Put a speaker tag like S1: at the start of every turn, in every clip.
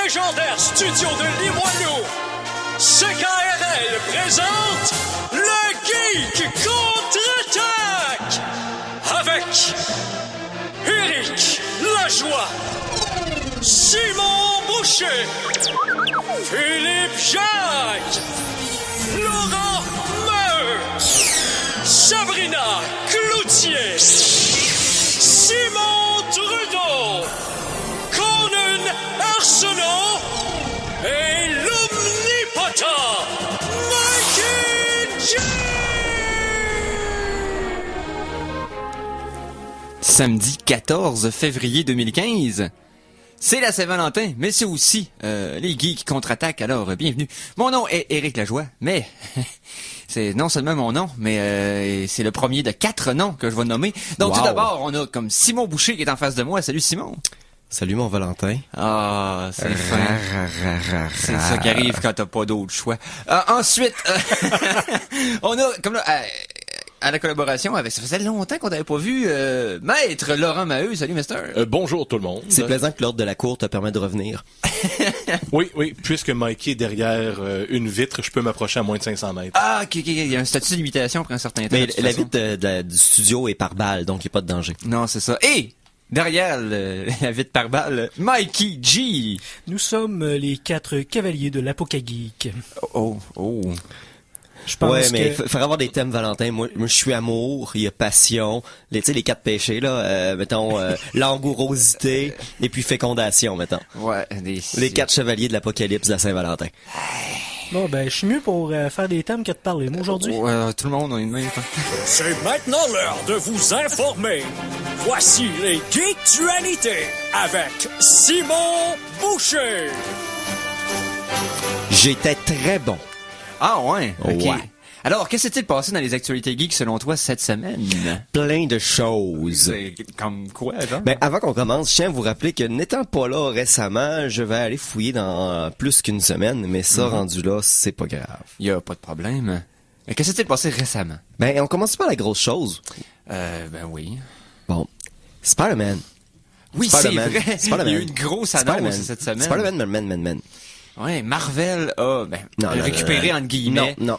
S1: légendaire studio de Limoilou, CKRL présente le Geek contre-attaque avec Éric Lajoie, Simon Boucher, Philippe Jacques, Laurent Maheu, Sabrina Cloutier, Simon Trudeau, Conan Arsenault et l'omnipotent Mikey G!
S2: Samedi 14 février 2015. C'est la Saint-Valentin, mais c'est aussi les geeks contre-attaquent, alors bienvenue. Mon nom est Éric Lajoie, mais c'est non seulement mon nom, mais c'est le premier de 4 noms que je vais nommer. Donc
S3: Wow.
S2: tout d'abord, on a comme Simon Boucher qui est en face de moi. Salut Simon.
S3: Salut mon Valentin.
S2: Ah, c'est fin. C'est ça qui arrive quand t'as pas d'autre choix. Ensuite, on a comme là... à la collaboration avec... Ça faisait longtemps qu'on t'avait pas vu Maître Laurent Maheu. Salut, Mister.
S4: Bonjour tout le monde.
S3: C'est plaisant que l'ordre de la cour te permet de revenir.
S4: Oui, puisque Mikey est derrière une vitre, je peux m'approcher à moins de 500 mètres.
S2: Ah, ok. Il y a un statut de limitation après un certain temps.
S3: Mais
S2: de toute
S3: la
S2: façon.
S3: vitre du studio est par balle, donc il n'y a pas de danger.
S2: Non, c'est ça. Et derrière la vitre par balle, Mikey G.
S5: Nous sommes les 4 cavaliers de l'Apocageek.
S2: Oh.
S5: Je pense
S3: Ouais, mais
S5: que...
S3: il faudrait avoir des thèmes, Valentin. Moi, je suis amour, il y a passion, tu sais, les 4 péchés, là, mettons, langourosité, et puis fécondation, mettons.
S2: Ouais.
S3: Les 4 chevaliers de l'apocalypse de la Saint-Valentin.
S5: Bon, ben, je suis mieux pour faire des thèmes que de parler. Moi, aujourd'hui,
S2: Ouais, tout le monde a une main.
S1: C'est maintenant l'heure de vous informer. Voici les Geektualités avec Simon Boucher.
S3: J'étais très bon.
S2: Ah ouais. Ok.
S3: Ouais.
S2: Alors, qu'est-ce qui s'est passé dans les actualités geeks selon toi cette semaine?
S3: Plein de choses.
S2: C'est comme quoi, genre?
S3: Ben, avant qu'on commence, je tiens à vous rappeler que n'étant pas là récemment, je vais aller fouiller dans plus qu'une semaine, mais ça, rendu là, c'est pas grave.
S2: Y a pas de problème. Mais qu'est-ce qui s'est passé récemment?
S3: Ben, on commence par la grosse chose.
S2: Ben oui.
S3: Bon, Spider-Man.
S2: Oui, c'est
S3: Spider-Man.
S2: vrai. Il
S3: Spider-Man.
S2: y a eu une grosse annonce cette semaine.
S3: Spider-Man, man.
S2: Ouais, Marvel a
S3: Non,
S2: récupéré, entre guillemets.
S3: Non.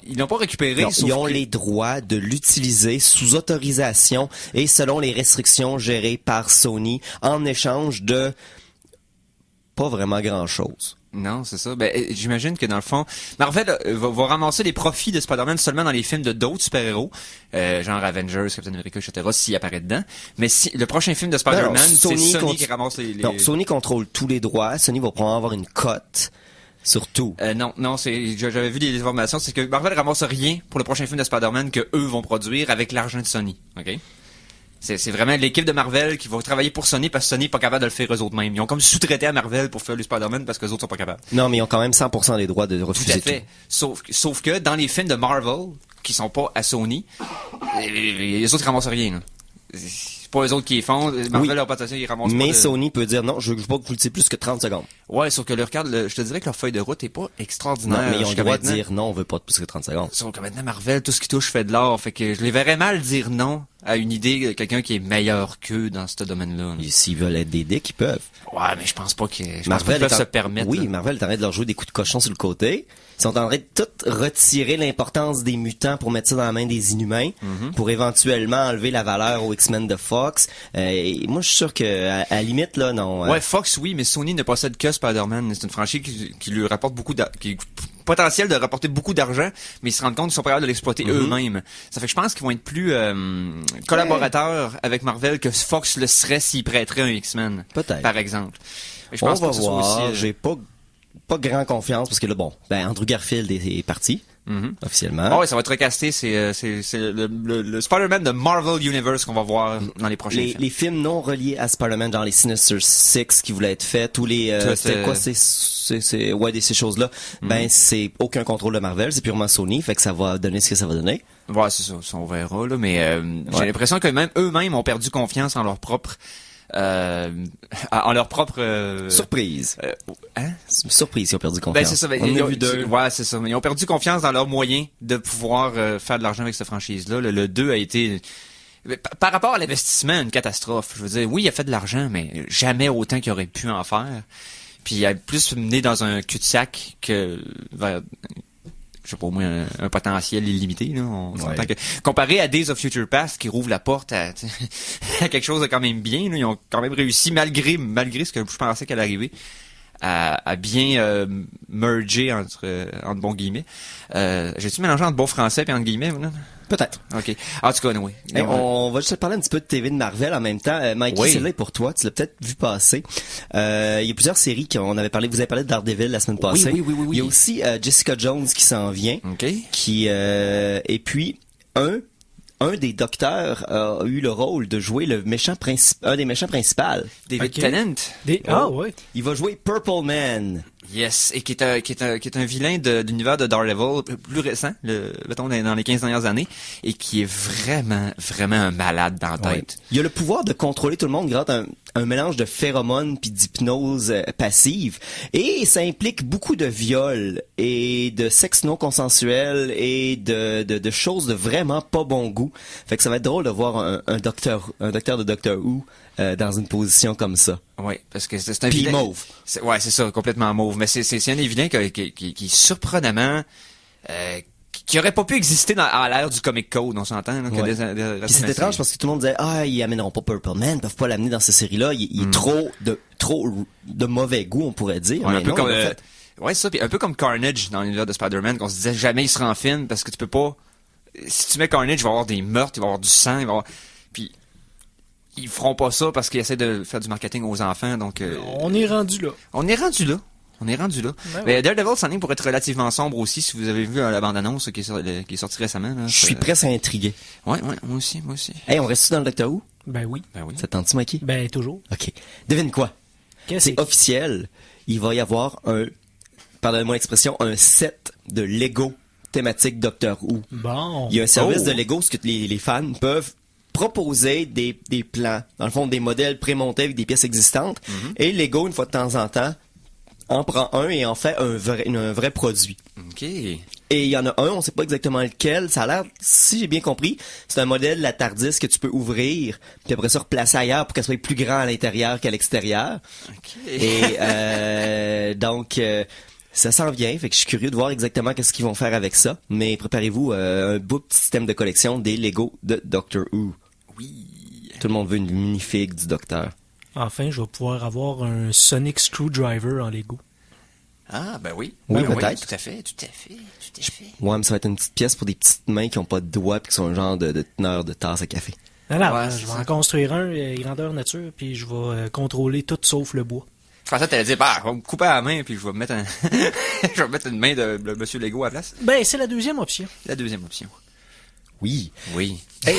S2: Ils l'ont pas récupéré,
S3: Non,
S2: sauf
S3: ils ont
S2: que-
S3: les droits de l'utiliser sous autorisation et selon les restrictions gérées par Sony en échange de pas vraiment grand-chose.
S2: Non, c'est ça. Ben, j'imagine que dans le fond, Marvel va ramasser les profits de Spider-Man seulement dans les films de d'autres super-héros, genre Avengers, Captain America, etc., s'il apparaît dedans. Mais si le prochain film de Spider-Man,
S3: Non,
S2: c'est Sony
S3: Sony
S2: qui ramasse les...
S3: Non, Sony contrôle tous les droits. Sony va probablement avoir une cote sur tout.
S2: Non, j'avais vu des informations, c'est que Marvel ramasse rien pour le prochain film de Spider-Man que eux vont produire avec l'argent de Sony. OK? C'est vraiment l'équipe de Marvel qui va travailler pour Sony parce que Sony n'est pas capable de le faire eux autres mêmes. Ils ont comme sous-traité à Marvel pour faire le Spider-Man parce que les autres sont pas capables.
S3: Non, mais ils ont quand même 100% des droits de
S2: Tout à
S3: refuser
S2: fait. Sauf que dans les films de Marvel, qui sont pas à Sony, les autres ramassent rien, là. C'est pas eux autres qui les font. Marvel,
S3: Oui.
S2: leur patation, ils ramassent pas.
S3: Mais
S2: de-
S3: Sony peut dire non, je veux pas que vous le disiez plus que 30 secondes.
S2: Ouais, sauf que leur cadre, je te dirais que leur feuille de route est pas extraordinaire.
S3: Non, mais ils ont le
S2: jusqu'à
S3: droit de
S2: maintenant.
S3: dire non, on veut pas de plus que 30 secondes.
S2: Sauf que maintenant, Marvel, tout ce qui touche fait de l'or. Fait que je les verrais mal dire non à une idée de quelqu'un qui est meilleur qu'eux dans ce domaine-là.
S3: Et s'ils veulent être des dicks, ils peuvent.
S2: Ouais, mais je pense pas qu'ils peuvent se permettre.
S3: Oui,
S2: là.
S3: Marvel est en train de leur jouer des coups de cochon sur le côté. Ils sont en train de tout retirer l'importance des mutants pour mettre ça dans la main des Inhumains, pour éventuellement enlever la valeur aux X-Men de Fox. Et moi, je suis sûr que à la limite là, non.
S2: Ouais, Fox, oui, mais Sony ne possède que Spider-Man. C'est une franchise qui lui rapporte qui potentiel de rapporter beaucoup d'argent, mais ils se rendent compte qu'ils sont pas capables de l'exploiter eux-mêmes. Ça fait que je pense qu'ils vont être plus collaborateurs avec Marvel que Fox le serait s'ils prêteraient un X-Men.
S3: Peut-être.
S2: Par exemple. Et je
S3: On
S2: pense
S3: va
S2: pas que ce soit
S3: voir.
S2: aussi,
S3: J'ai pas grand confiance parce que là, bon, ben Andrew Garfield est parti officiellement.
S2: Ah ouais, ça va être recasté. C'est le Spider-Man de Marvel Universe qu'on va voir dans les prochains films.
S3: Les films non reliés à Spider-Man, genre les Sinister Six qui voulaient être faits, tous les c'était quoi ces choses-là, ben c'est aucun contrôle de Marvel, c'est purement Sony, fait que ça va donner ce que ça va donner.
S2: Ouais, c'est ça, on verra là, mais j'ai l'impression que même eux-mêmes ont perdu confiance en leur propre
S3: Surprise.
S2: Hein?
S3: Surprise, ils ont perdu confiance.
S2: Ben c'est ça,
S3: On a vu deux.
S2: Ouais, c'est ça. Mais ils ont perdu confiance dans leurs moyens de pouvoir faire de l'argent avec cette franchise-là. Le 2 a été par rapport à l'investissement, une catastrophe. Je veux dire, oui, il a fait de l'argent, mais jamais autant qu'il aurait pu en faire. Puis il a plus mené dans un cul-de-sac que vers, je sais pas, au moins un potentiel illimité, là. On s'entend que, comparé à Days of Future Past, qui rouvre la porte à, à quelque chose de quand même bien, là, ils ont quand même réussi, malgré ce que je pensais qu'elle arrivait, à bien merger entre bons guillemets. J'ai-tu mélangé entre bon français et entre guillemets, là?
S3: Peut-être.
S2: OK. En tout cas, oui.
S3: Hey, on va juste parler un petit peu de TV de Marvel en même temps. Mikey,
S2: Oui.
S3: celle-là est pour toi. Tu l'as peut-être vu passer. Il y a plusieurs séries qu'on avait parlé. Vous avez parlé de Daredevil la semaine passée.
S2: Oui.
S3: Il y a aussi Jessica Jones qui s'en vient.
S2: OK.
S3: Et puis un des docteurs a eu le rôle de jouer un des méchants principaux.
S2: David
S5: OK.
S2: Tennant.
S5: Ouais.
S3: Il va jouer Purple Man.
S2: Yes, et qui est un vilain de l'univers de Daredevil plus récent, mettons dans les 15 dernières années, et qui est vraiment un malade dans la tête.
S3: Ouais. Il a le pouvoir de contrôler tout le monde grâce à un mélange de phéromones puis d'hypnose passive. Et ça implique beaucoup de viols et de sexe non consensuel et de choses de vraiment pas bon goût. Fait que ça va être drôle de voir un docteur de Doctor Who dans une position comme ça.
S2: Oui, parce que c'est un
S3: Puis
S2: vilain.
S3: mauve.
S2: Ouais, c'est ça, complètement mauve. Mais c'est un des vilains qui est surprenamment qui aurait pas pu exister à l'ère du comic code, on s'entend. Là, que
S3: Ouais.
S2: des
S3: Puis c'est étrange parce que tout le monde disait ils amèneront pas Purple Man, ils peuvent pas l'amener dans cette série-là, il est trop de mauvais goût, on pourrait dire.
S2: Ouais,
S3: mais
S2: un peu
S3: non,
S2: comme
S3: il l'a fait.
S2: ouais, c'est ça, puis un peu comme Carnage dans l'univers de Spider-Man, qu'on se disait jamais il sera en film parce que tu peux pas. Si tu mets Carnage, il va y avoir des meurtres, il va y avoir du sang, il va y avoir. Puis ils feront pas ça parce qu'ils essaient de faire du marketing aux enfants, donc.
S5: On est rendu là.
S2: On est rendu là.
S5: Ben
S2: Mais Daredevil s'en est pour être relativement sombre aussi, si vous avez vu la bande-annonce qui est sortie récemment. Là,
S3: Je suis presque intrigué.
S2: Ouais, moi aussi.
S3: Hey, on reste dans le Doctor Who?
S5: Ben oui.
S2: Ben oui.
S3: Ça te tente-tu, Mikey?
S5: Ben toujours.
S3: OK. Devine quoi?
S5: Qu'est-ce que
S3: C'est officiel. Il va y avoir pardonnez-moi l'expression, un set de Lego thématique Doctor Who.
S5: Bon.
S3: Il y a un service
S2: Oh.
S3: de Lego, ce que les fans peuvent proposer des plans, dans le fond des modèles prémontés avec des pièces existantes, et Lego, une fois de temps en temps, en prend un et en fait un vrai produit.
S2: OK.
S3: Et il y en a un, on sait pas exactement lequel, ça a l'air, si j'ai bien compris, c'est un modèle de la TARDIS que tu peux ouvrir, puis après ça replacer ailleurs pour qu'elle soit plus grand à l'intérieur qu'à l'extérieur.
S2: OK.
S3: Et donc ça s'en vient, fait que je suis curieux de voir exactement qu'est-ce qu'ils vont faire avec ça. Mais préparez-vous un beau petit système de collection des Lego de Doctor Who.
S2: Oui.
S3: Tout le monde veut une minifig du Docteur.
S5: Enfin, je vais pouvoir avoir un Sonic Screwdriver en Lego.
S2: Ah, ben oui.
S3: Oui,
S2: Ben
S3: peut-être.
S2: Tout à fait.
S3: Ouais, mais ça va être une petite pièce pour des petites mains qui ont pas de doigts puis qui sont un genre de teneur de tasse à café.
S5: Non,
S2: Ouais,
S5: je
S2: c'est
S5: vais
S2: ça.
S5: en construire un, grandeur nature, puis je vais contrôler tout sauf le bois.
S2: Je pensais que t'allais dire, on va me couper à la main, puis je vais me mettre je vais mettre une main de Monsieur Lego à la place.
S5: Ben, c'est la deuxième option.
S2: La deuxième option.
S3: Oui.
S2: Oui.
S3: Hey,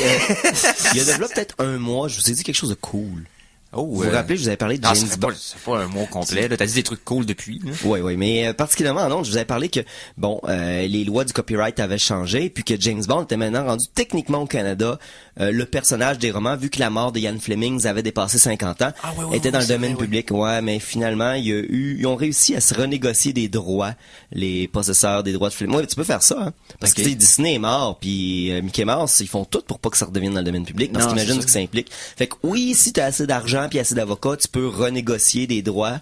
S3: il y a de là peut-être un mois, je vous ai dit quelque chose de cool.
S2: Oh,
S3: Vous vous rappelez, je vous avais parlé de
S2: non,
S3: James Bond.
S2: c'est pas un mot complet, là. T'as dit des trucs cool depuis, là.
S3: Oui, mais particulièrement non, je vous avais parlé que les lois du copyright avaient changé, puis que James Bond était maintenant rendu techniquement au Canada le personnage des romans, vu que la mort de Ian Fleming avait dépassé 50 ans,
S2: Ah, ouais,
S3: était dans le
S2: c'est
S3: domaine
S2: vrai,
S3: public. Ouais, mais finalement, ils ont réussi à se renégocier des droits, les possesseurs des droits de Fleming. Ouais, tu peux faire ça, hein, parce
S2: Ok.
S3: que tu sais, Disney est mort, puis Mickey Mouse, ils font tout pour pas que ça redevienne dans le domaine public, parce
S2: Non,
S3: qu'imagine
S2: c'est
S3: ce que ça implique. Fait que oui, si t'as assez d'argent puis assez d'avocats, tu peux renégocier des droits,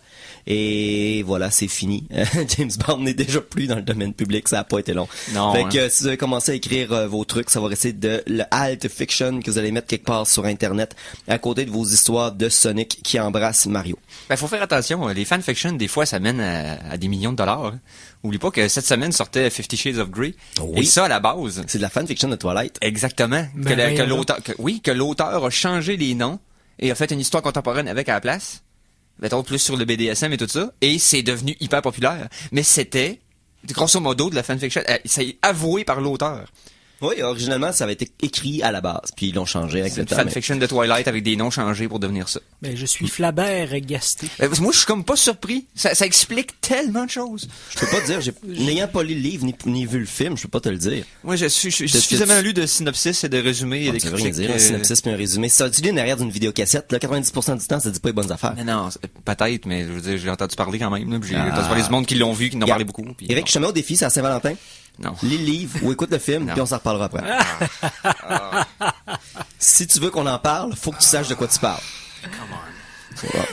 S3: et voilà, c'est fini. James Bond n'est déjà plus dans le domaine public, ça a pas été long.
S2: Non,
S3: Fait
S2: hein.
S3: que si vous avez commencé à écrire vos trucs, ça va rester de le alt fiction que vous allez mettre quelque part sur Internet, à côté de vos histoires de Sonic qui embrasse Mario.
S2: Ben, faut faire attention. Les fanfictions, des fois, ça mène à des millions de dollars. Hein. Oublie pas que cette semaine sortait 50 Shades of Grey.
S3: Oui.
S2: Et ça, à la base.
S3: C'est de la fanfiction de Twilight.
S2: Exactement.
S5: Ben,
S2: Que l'auteur a changé les noms et a fait une histoire contemporaine avec à la place. Mettons plus sur le BDSM et tout ça. Et c'est devenu hyper populaire. Mais c'était, grosso modo, de la fanfiction. Ça est avoué par l'auteur.
S3: Oui, originalement, ça avait été écrit à la base, puis ils l'ont changé avec
S2: C'est
S3: le
S2: une
S3: temps. mais-
S2: fanfiction de Twilight avec des noms changés pour devenir ça.
S5: Ben, je suis Flabert Gasté.
S2: Moi, je suis comme pas surpris. Ça explique tellement de choses.
S3: Je peux pas te dire, n'ayant pas lu le livre ni vu le film, je peux pas te le dire.
S2: Moi, j'ai
S3: que
S2: suffisamment
S3: tu-
S2: lu de synopsis et de résumés et
S3: Ah,
S2: des
S3: ça veut rien
S2: critiques.
S3: dire, un synopsis puis un résumé. Si tu lis une arrière d'une vidéocassette, là, 90% du temps, ça dit pas les bonnes affaires.
S2: Mais non, peut-être, mais je veux dire, j'ai entendu parler quand même. Là, puis j'ai entendu parler du monde qui l'ont vu, qui en ont parlé beaucoup. Puis,
S3: Eric, je te mets au défi, c'est à Saint-Valentin.
S2: non.
S3: Lis le livre ou écoute le film,
S2: Non.
S3: puis on s'en reparlera après. Si tu veux qu'on en parle, faut que tu saches de quoi tu parles.
S2: Come on.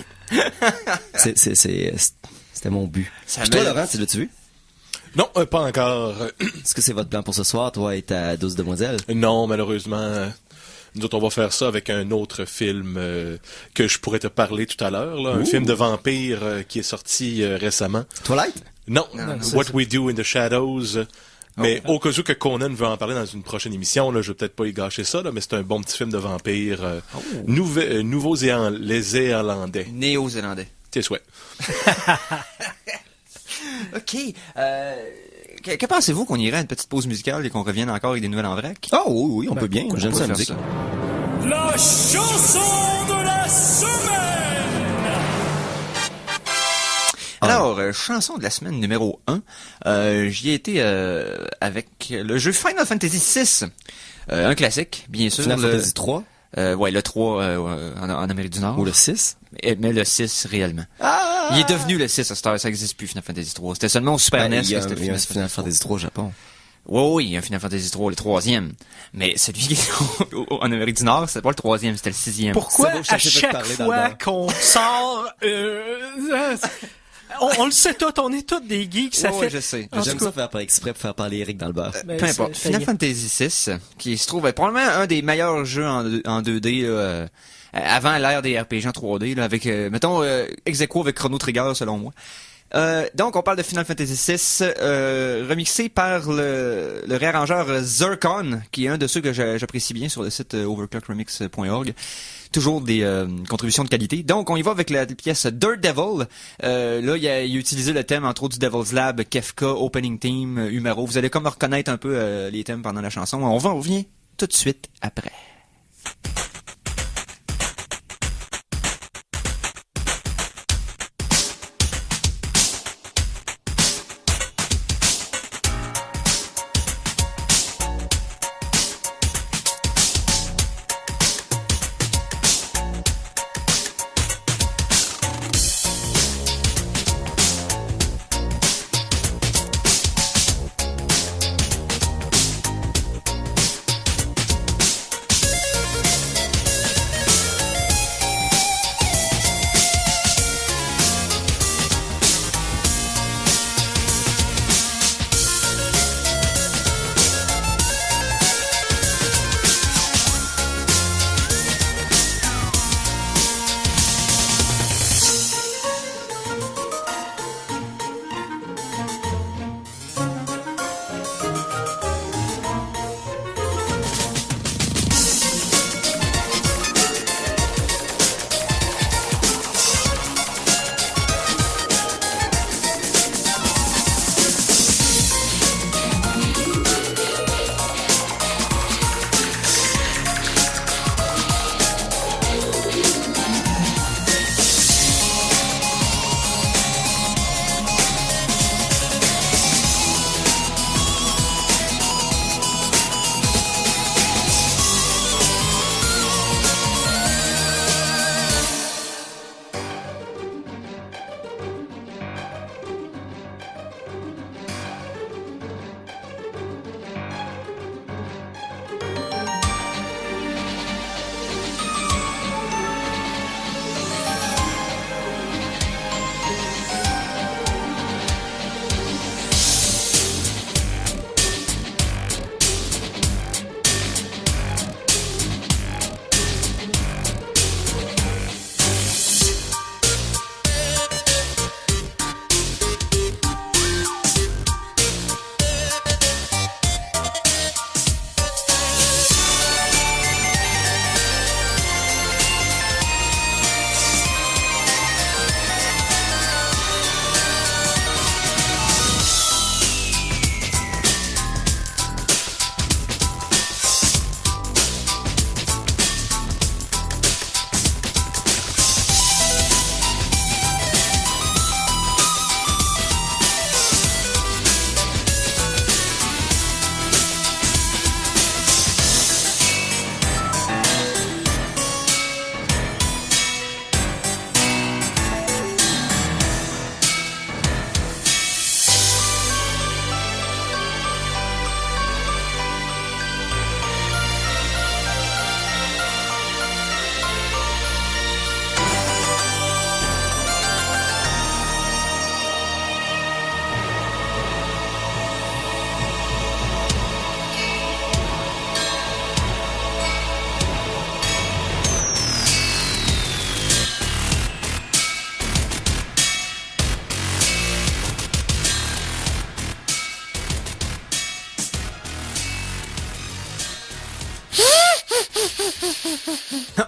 S3: C'est C'était mon but.
S2: Ça
S3: Puis toi,
S2: mêle-
S3: Laurent, tu l'as-tu vu?
S4: Non, pas encore.
S3: Est-ce que c'est votre plan pour ce soir, toi et ta douce demoiselle?
S4: Non, malheureusement. Nous autres, on va faire ça avec un autre film que je pourrais te parler tout à l'heure. Là, un film de vampire qui est sorti récemment.
S3: Twilight?
S4: Non,
S5: non,
S4: What
S5: c'est
S4: We Do in the Shadows. Mais au cas où que Conan veut en parler dans une prochaine émission, là, je vais peut-être pas y gâcher ça, là, mais c'est un bon petit film de vampire nouveau-zélandais.
S2: Néo-zélandais.
S4: Tes souhaits.
S2: OK. Que pensez-vous qu'on irait à une petite pause musicale et qu'on revienne encore avec des nouvelles en vrac?
S3: Ah oui, on peut bien. J'aime
S2: On
S3: ça,
S2: peut
S3: la
S2: faire
S3: musique.
S2: ça.
S1: La chanson de la semaine.
S2: Alors, chanson de la semaine numéro 1. J'y ai été avec le jeu Final Fantasy VI. Un classique, bien sûr.
S3: Final Fantasy 3
S2: ouais, le 3 en Amérique du Nord.
S3: ou le 6?
S2: Mais le 6 réellement.
S3: Ah!
S2: Il est devenu le 6 à cette heure, ça existe plus Final Fantasy 3. C'était seulement au Super NES
S3: il y a
S2: que c'était
S3: il y a un
S2: le
S3: Final Fantasy 3 au Japon.
S2: Oui, il y a un Final Fantasy 3, le 3e. Mais celui qui est en Amérique du Nord, c'était pas le 3e, c'était le 6e.
S5: Pourquoi
S3: C'est beau, je
S5: à
S3: t'ai fait
S5: chaque
S3: parler dans le
S5: fois
S3: bar.
S5: qu'on sort... on le sait tous, on est tous des geeks, ça
S2: Ouais,
S5: fait...
S2: je sais.
S5: En
S3: J'aime
S5: tout
S3: ça
S5: cas,
S3: faire par exprès pour faire parler Eric dans le bar.
S5: ben,
S2: Peu importe.
S5: ça y est.
S2: Final Fantasy VI, qui se trouve probablement un des meilleurs jeux en 2D, là, avant l'ère des RPG en 3D, là, avec, mettons, ex-aequo avec Chrono Trigger, selon moi. Donc, on parle de Final Fantasy VI, remixé par le réarrangeur Zircon, qui est un de ceux que j'apprécie bien sur le site overclockremix.org. Toujours des contributions de qualité. Donc, on y va avec la pièce Dirt Devil. Là, il a utilisé le thème, entre autres, du Devil's Lab, Kefka, Opening Theme, Umaro. Vous allez comme reconnaître un peu les thèmes pendant la chanson. On revient tout de suite après.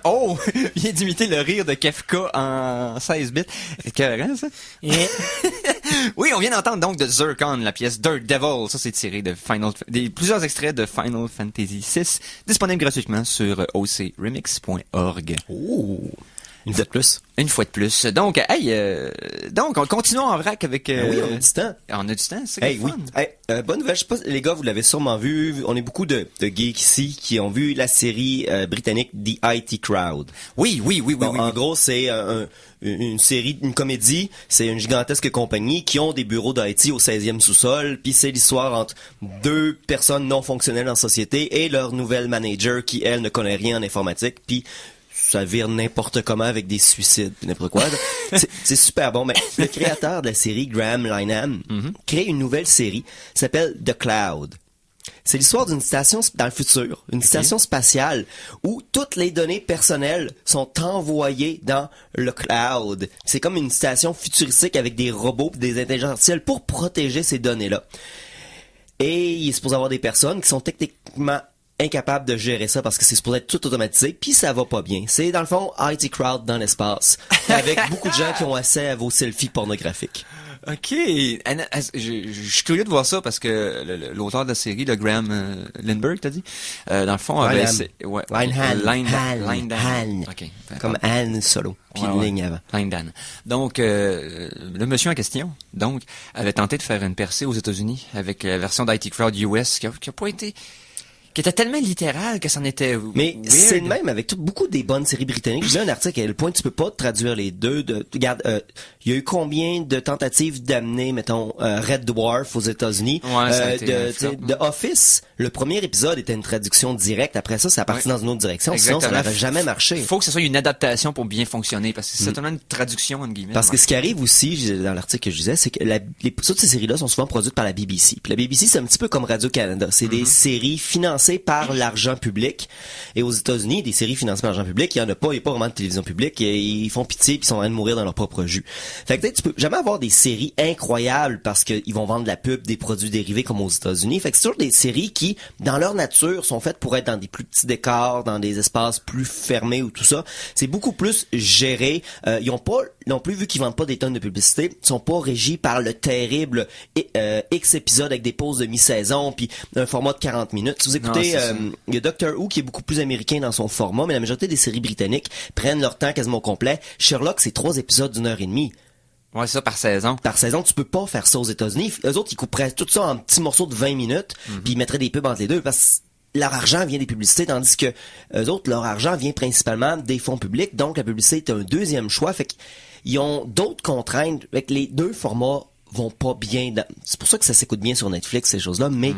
S2: Oh! Vient d'imiter le rire de Kefka en 16 bits. C'est écœurant, ça?
S5: Et
S2: Oui, on vient d'entendre donc de Zircon, la pièce Dirt Devil. Ça, c'est tiré de plusieurs extraits de Final Fantasy VI, disponibles gratuitement sur ocremix.org.
S3: Oh! Une fois de plus.
S2: Une fois de plus. Donc, on continue en vrac avec...
S3: Oui, on a du temps.
S2: On a du temps, c'est
S3: Hey,
S2: le
S3: oui.
S2: fun.
S3: Hey, bonne nouvelle, je sais pas, les gars, vous l'avez sûrement vu. On est beaucoup de geeks ici qui ont vu la série britannique The IT Crowd.
S2: Oui.
S3: Bon, en gros, c'est une série, une comédie. C'est une gigantesque compagnie qui ont des bureaux d'IT au 16e sous-sol. Puis c'est l'histoire entre deux personnes non fonctionnelles en société et leur nouvelle manager qui, elle, ne connaît rien en informatique. Puis ça vire n'importe comment avec des suicides, n'importe quoi. C'est super bon. Mais le créateur de la série, Graham Linehan, crée une nouvelle série qui s'appelle The Cloud. C'est l'histoire d'une station dans le futur, une station spatiale où toutes les données personnelles sont envoyées dans le cloud. C'est comme une station futuristique avec des robots et des intelligences artificielles pour protéger ces données-là. Et il est supposé avoir des personnes qui sont techniquement incapables de gérer ça parce que c'est supposé être tout automatisé, puis ça va pas bien. C'est dans le fond IT Crowd dans l'espace, avec beaucoup de gens qui ont accès à vos selfies pornographiques.
S2: OK. Je suis curieux de voir ça parce que l'auteur de la série, le Graham Lindbergh, t'as dit? Dans le fond, Linehan. OK.
S3: Comme Anne Solo. Puis une ligne avant.
S2: Linehan. Donc, le monsieur en question, avait tenté de faire une percée aux États-Unis avec la version d'IT Crowd US qui a pas été... qui était tellement littéral que c'en était
S3: mais
S2: weird.
S3: C'est le même avec beaucoup des bonnes séries britanniques. J'ai lu un article à quel point tu peux pas traduire les deux. Regarde, il y a eu combien de tentatives d'amener, mettons, Red Dwarf aux États-Unis.
S2: Ouais, ça a été
S3: de Office, le premier épisode était une traduction directe. Après ça, ça a parti dans une autre direction.
S2: Exactement.
S3: Sinon, ça n'aurait jamais marché.
S2: Il faut que ce soit une adaptation pour bien fonctionner parce que c'est certainement une traduction, entre guillemets.
S3: Parce que ce qui arrive aussi, dans l'article que je disais, c'est que toutes ces séries-là sont souvent produites par la BBC. Puis la BBC, c'est un petit peu comme Radio-Canada. C'est des séries financées par l'argent public. Et aux États-Unis, des séries financées par l'argent public, il y en a pas, il n'y a pas vraiment de télévision publique. Ils font pitié puis ils sont en train de mourir dans leur propre jus. Fait que peut-être tu peux jamais avoir des séries incroyables parce qu'ils vont vendre de la pub, des produits dérivés comme aux États-Unis. Fait que c'est toujours des séries qui, dans leur nature, sont faites pour être dans des plus petits décors, dans des espaces plus fermés ou tout ça. C'est beaucoup plus géré. Ils ont pas non plus, vu qu'ils vendent pas des tonnes de publicité, ils sont pas régis par le terrible X épisodes avec des pauses de mi-saison puis un format de 40 minutes. Si vous écoutez, il y a Doctor Who qui est beaucoup plus américain dans son format, mais la majorité des séries britanniques prennent leur temps quasiment au complet. Sherlock, c'est 3 épisodes d'1h30.
S2: Ouais, c'est ça, par saison.
S3: Par saison, tu peux pas faire ça aux États-Unis. Eux autres, ils couperaient tout ça en petits morceaux de 20 minutes, puis ils mettraient des pubs entre les deux, parce que leur argent vient des publicités, tandis que eux autres, leur argent vient principalement des fonds publics, donc la publicité est un deuxième choix, fait qu'ils ont d'autres contraintes, avec les deux formats vont pas bien. C'est pour ça que ça s'écoute bien sur Netflix, ces choses-là, mais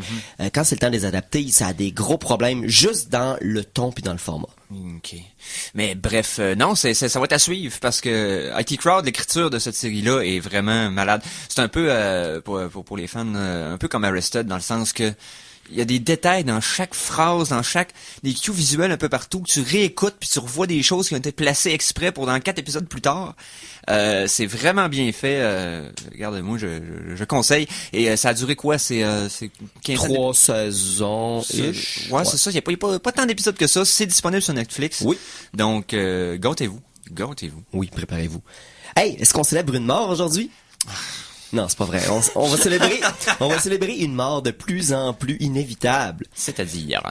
S3: quand c'est le temps de les adapter, ça a des gros problèmes juste dans le ton puis dans le format.
S2: OK. Mais bref, non, ça va être à suivre parce que IT Crowd, l'écriture de cette série-là est vraiment malade. C'est un peu, pour les fans, un peu comme Arrested, dans le sens que il y a des détails dans chaque phrase, des cues visuels un peu partout, que tu réécoutes puis tu revois des choses qui ont été placées exprès pour dans 4 épisodes plus tard. C'est vraiment bien fait. Regarde, moi, je conseille. Et ça a duré quoi? C'est 15
S3: 3 saisons.
S2: Ouais, c'est ça. Il y a pas tant d'épisodes que ça. C'est disponible sur Netflix.
S3: Oui.
S2: Donc, gâtez-vous. Gâtez-vous.
S3: Oui, préparez-vous. Hey, est-ce qu'on célèbre une mort aujourd'hui? Non, c'est pas vrai. On va célébrer une mort de plus en plus inévitable.
S2: C'est-à-dire...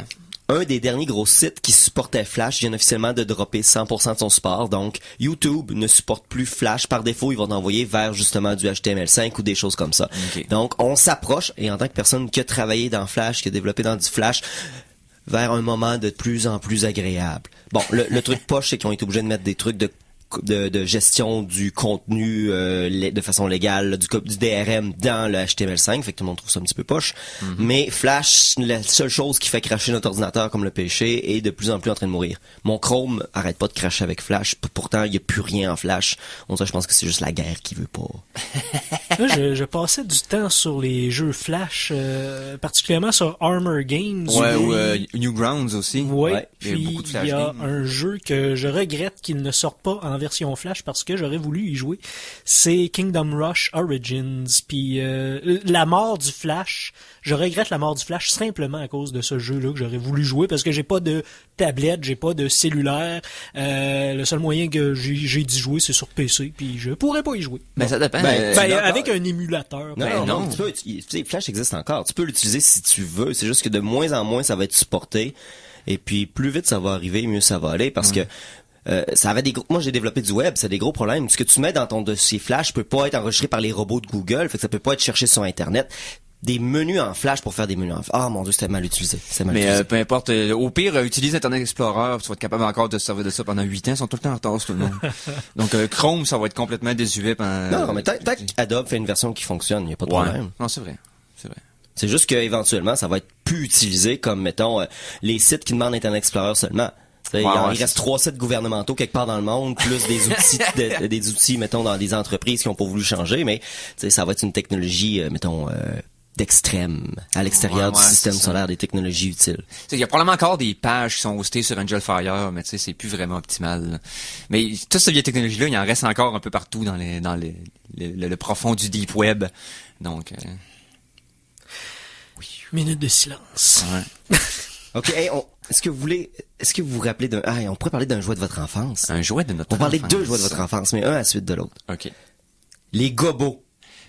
S3: Un des derniers gros sites qui supportait Flash vient officiellement de dropper 100% de son support. Donc, YouTube ne supporte plus Flash. Par défaut, ils vont envoyer vers justement du HTML5 ou des choses comme ça.
S2: Okay.
S3: Donc, on s'approche, et en tant que personne qui a travaillé dans Flash, qui a développé dans du Flash, vers un moment de plus en plus agréable. Bon, le truc poche, c'est qu'ils ont été obligés de mettre des trucs de gestion du contenu de façon légale, du DRM dans le HTML5, fait que tout le monde trouve ça un petit peu poche. Mais Flash, la seule chose qui fait cracher notre ordinateur comme le péché, est de plus en plus en train de mourir. Mon Chrome arrête pas de cracher avec Flash, pourtant il y a plus rien en Flash. On dirait, je pense que c'est juste la guerre qui veut pas.
S5: Là, je passais du temps sur les jeux Flash, particulièrement sur Armor Games.
S2: Ouais, ou Newgrounds aussi.
S5: Ouais,
S2: il y a
S5: puis
S2: beaucoup de Flash
S5: il y a
S2: games.
S5: un jeu que je regrette qu'il ne sorte pas en version Flash parce que j'aurais voulu y jouer. C'est Kingdom Rush Origins. Puis la mort du Flash, je regrette la mort du Flash simplement à cause de ce jeu-là que j'aurais voulu jouer parce que j'ai pas de tablette, j'ai pas de cellulaire. Le seul moyen que j'ai d'y jouer, c'est sur PC, puis je pourrais pas y jouer.
S2: Ben, ça dépend.
S5: Avec un émulateur.
S3: Non, tu sais, Flash existe encore. Tu peux l'utiliser si tu veux. C'est juste que de moins en moins, ça va être supporté. Et puis, plus vite ça va arriver, mieux ça va aller. Parce que ça avait moi, j'ai développé du web, c'est des gros problèmes. Ce que tu mets dans ton dossier Flash peut pas être enregistré par les robots de Google. Fait que ça peut pas être cherché sur Internet. Des menus en Flash pour faire des menus en Flash. Ah, mon Dieu, c'était mal utilisé.
S2: Peu importe. Au pire, utilise Internet Explorer. Tu vas être capable encore de se servir de ça pendant 8 ans. Ils sont tout le temps en retard, tout le monde. Donc, Chrome, ça va être complètement désuet.
S3: Non, mais tant qu'Adobe fait une version qui fonctionne, il n'y a pas de problème.
S2: Non, c'est vrai.
S3: C'est juste qu'éventuellement, ça va être plus utilisé comme, mettons, les sites qui demandent Internet Explorer seulement. Il reste 3 sites gouvernementaux quelque part dans le monde, plus des outils, des outils, mettons, dans des entreprises qui ont pas voulu changer, mais ça va être une technologie, mettons, d'extrême, à l'extérieur du système solaire, des technologies utiles.
S2: Il y a probablement encore des pages qui sont hostées sur Angel Fire, mais c'est plus vraiment optimal. Là. Mais toute cette vieille technologie-là, il en reste encore un peu partout dans le profond du deep web. Donc,
S5: Minute de silence.
S2: Ouais.
S3: OK, hey, est-ce que vous vous rappelez on pourrait parler d'un jouet de votre enfance.
S2: Un jouet de notre enfance.
S3: On parlait de 2 jouets de votre enfance, mais un à la suite de l'autre.
S2: OK.
S3: Les gobos.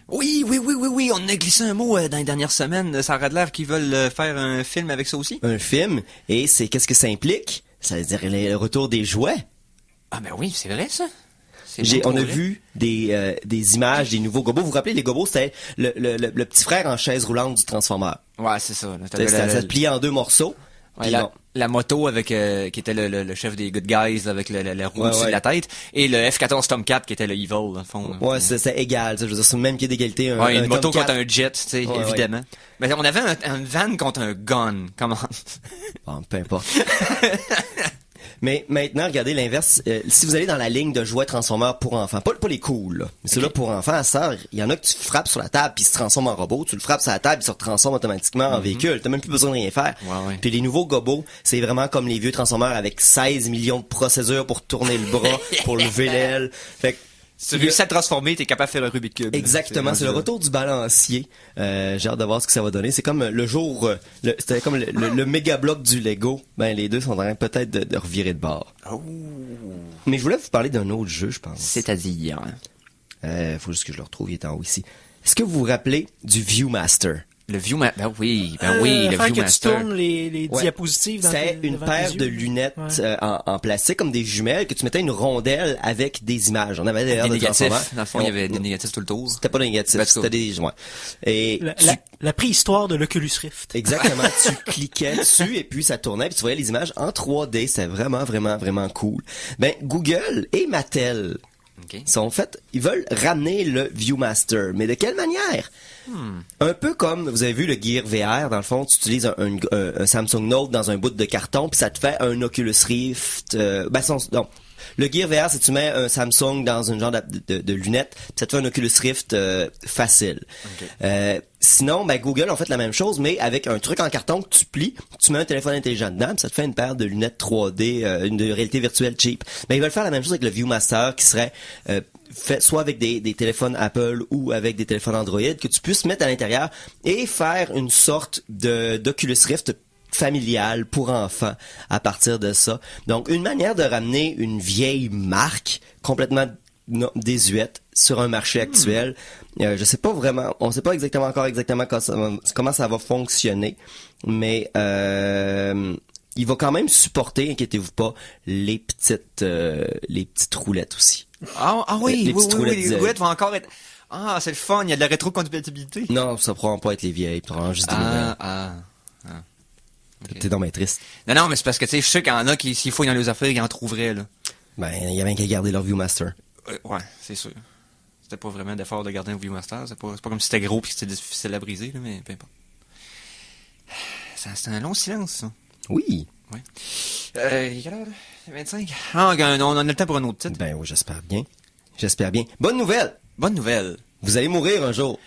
S2: Oui, on a glissé un mot dans les dernières semaines. Ça aurait l'air qu'ils veulent faire un film avec ça aussi.
S3: Un film, et qu'est-ce que ça implique? Ça veut dire le retour des jouets.
S2: Ah ben oui, c'est vrai ça.
S3: On a vu des images des nouveaux gobos. Vous vous rappelez, les gobos, c'était le petit frère en chaise roulante du Transformer.
S2: Ouais, c'est ça.
S3: Ça se pliait en 2 morceaux.
S2: Ouais, la moto avec qui était le chef des good guys avec le roue dessus de la tête, et le F-14 Tomcat qui était le evil dans le fond.
S3: Ouais, c'est égal, je veux dire, c'est le même pied d'égalité.
S2: Une moto contre un jet, tu sais, évidemment. Ouais. Mais on avait un van contre un gun. Comment?
S3: Bon, peu importe. Mais maintenant, regardez l'inverse. Si vous allez dans la ligne de jouets Transformers pour enfants, pas les cools, là, mais ceux-là pour enfants, ça, il y en a que tu frappes sur la table puis ils se transforment en robot. Tu le frappes sur la table, ils se transforment automatiquement en véhicule. T'as même plus besoin de rien faire.
S2: Ouais.
S3: Puis les nouveaux gobos, c'est vraiment comme les vieux Transformers avec 16 millions de procédures pour tourner le bras, pour lever l'aile. Fait que
S2: si tu réussis à te transformer, t'es capable de faire un Rubik's Cube.
S3: Exactement, c'est le retour du balancier. J'ai hâte de voir ce que ça va donner. C'est comme le jour, c'était comme le méga bloc du Lego. Ben les deux sont en train peut-être de revirer de bord.
S2: Oh.
S3: Mais je voulais vous parler d'un autre jeu, je pense.
S2: C'est-à-dire,
S3: faut juste que je le retrouve, il est en haut ici. Est-ce que vous vous rappelez du Viewmaster?
S2: Le Viewmaster, ben oui, le Viewmaster.
S5: Que tu tournes les diapositives dans
S3: c'est une paire de lunettes en plastique, comme des jumelles, que tu mettais une rondelle avec des images. On avait des
S2: négatifs. Dans le fond, il y avait des négatifs tout le tour.
S3: C'était pas des négatifs, c'était des joints. Et
S5: la préhistoire de l'Oculus Rift.
S3: Exactement. Tu cliquais dessus et puis ça tournait puis tu voyais les images en 3D. C'était vraiment, vraiment, vraiment cool. Ben, Google et Mattel ils veulent ramener le Viewmaster. Mais de quelle manière? Un peu comme, vous avez vu le Gear VR, dans le fond, tu utilises un Samsung Note dans un bout de carton, puis ça te fait un Oculus Rift. Le Gear VR, c'est que tu mets un Samsung dans une genre de lunettes, puis ça te fait un Oculus Rift facile. Sinon, Google a fait la même chose, mais avec un truc en carton que tu plies, tu mets un téléphone intelligent dedans, puis ça te fait une paire de lunettes 3D, de réalité virtuelle cheap. Ils veulent faire la même chose avec le Viewmaster, qui serait fait soit avec des téléphones Apple ou avec des téléphones Android, que tu puisses mettre à l'intérieur et faire une sorte d'Oculus Rift familiale pour enfants à partir de ça. Donc, une manière de ramener une vieille marque complètement désuète sur un marché actuel. Je sais pas vraiment, on sait pas exactement comment ça va fonctionner, mais il va quand même supporter, inquiétez-vous pas, les petites roulettes aussi.
S2: Ah oui,
S3: les petites roulettes.
S2: Les roulettes vont encore être... Ah, c'est le fun, il y a de la rétrocompatibilité.
S3: Non, ça pourra pas être les vieilles, probablement juste des nouvelles.
S2: Okay.
S3: T'es donc bien triste.
S2: Non, mais c'est parce que, tu sais, je sais qu'il y en a qui, s'il faut dans les affaires, ils en trouveraient, là.
S3: Ben, il y avait qu'à garder leur Viewmaster.
S2: Ouais, c'est sûr. C'était pas vraiment d'effort de garder un Viewmaster. C'est pas comme si c'était gros pis que c'était difficile à briser, là, mais peu importe. C'est un long silence, ça.
S3: Oui.
S2: Ouais. Quelle heure, 25? Ah, on a le temps pour un autre titre.
S3: Ben oui, j'espère bien. Bonne nouvelle!
S2: Bonne nouvelle.
S3: Vous allez mourir un jour.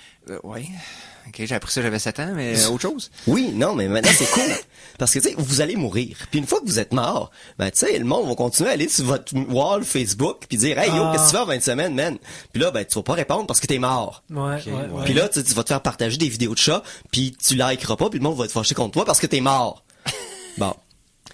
S2: Ouais. Ok, j'ai appris ça, j'avais 7 ans, mais autre chose?
S3: Oui, non, mais maintenant c'est cool. Parce que, tu sais, vous allez mourir. Puis une fois que vous êtes mort, ben, tu sais, le monde va continuer à aller sur votre wall Facebook puis dire, hey, yo, qu'est-ce que tu fais en 20 semaines, man? Puis là, ben, tu vas pas répondre parce que t'es mort.
S5: Ouais.
S3: Puis là, tu vas te faire partager des vidéos de chats puis tu likeras pas puis le monde va te fâcher contre toi parce que t'es mort. Bon.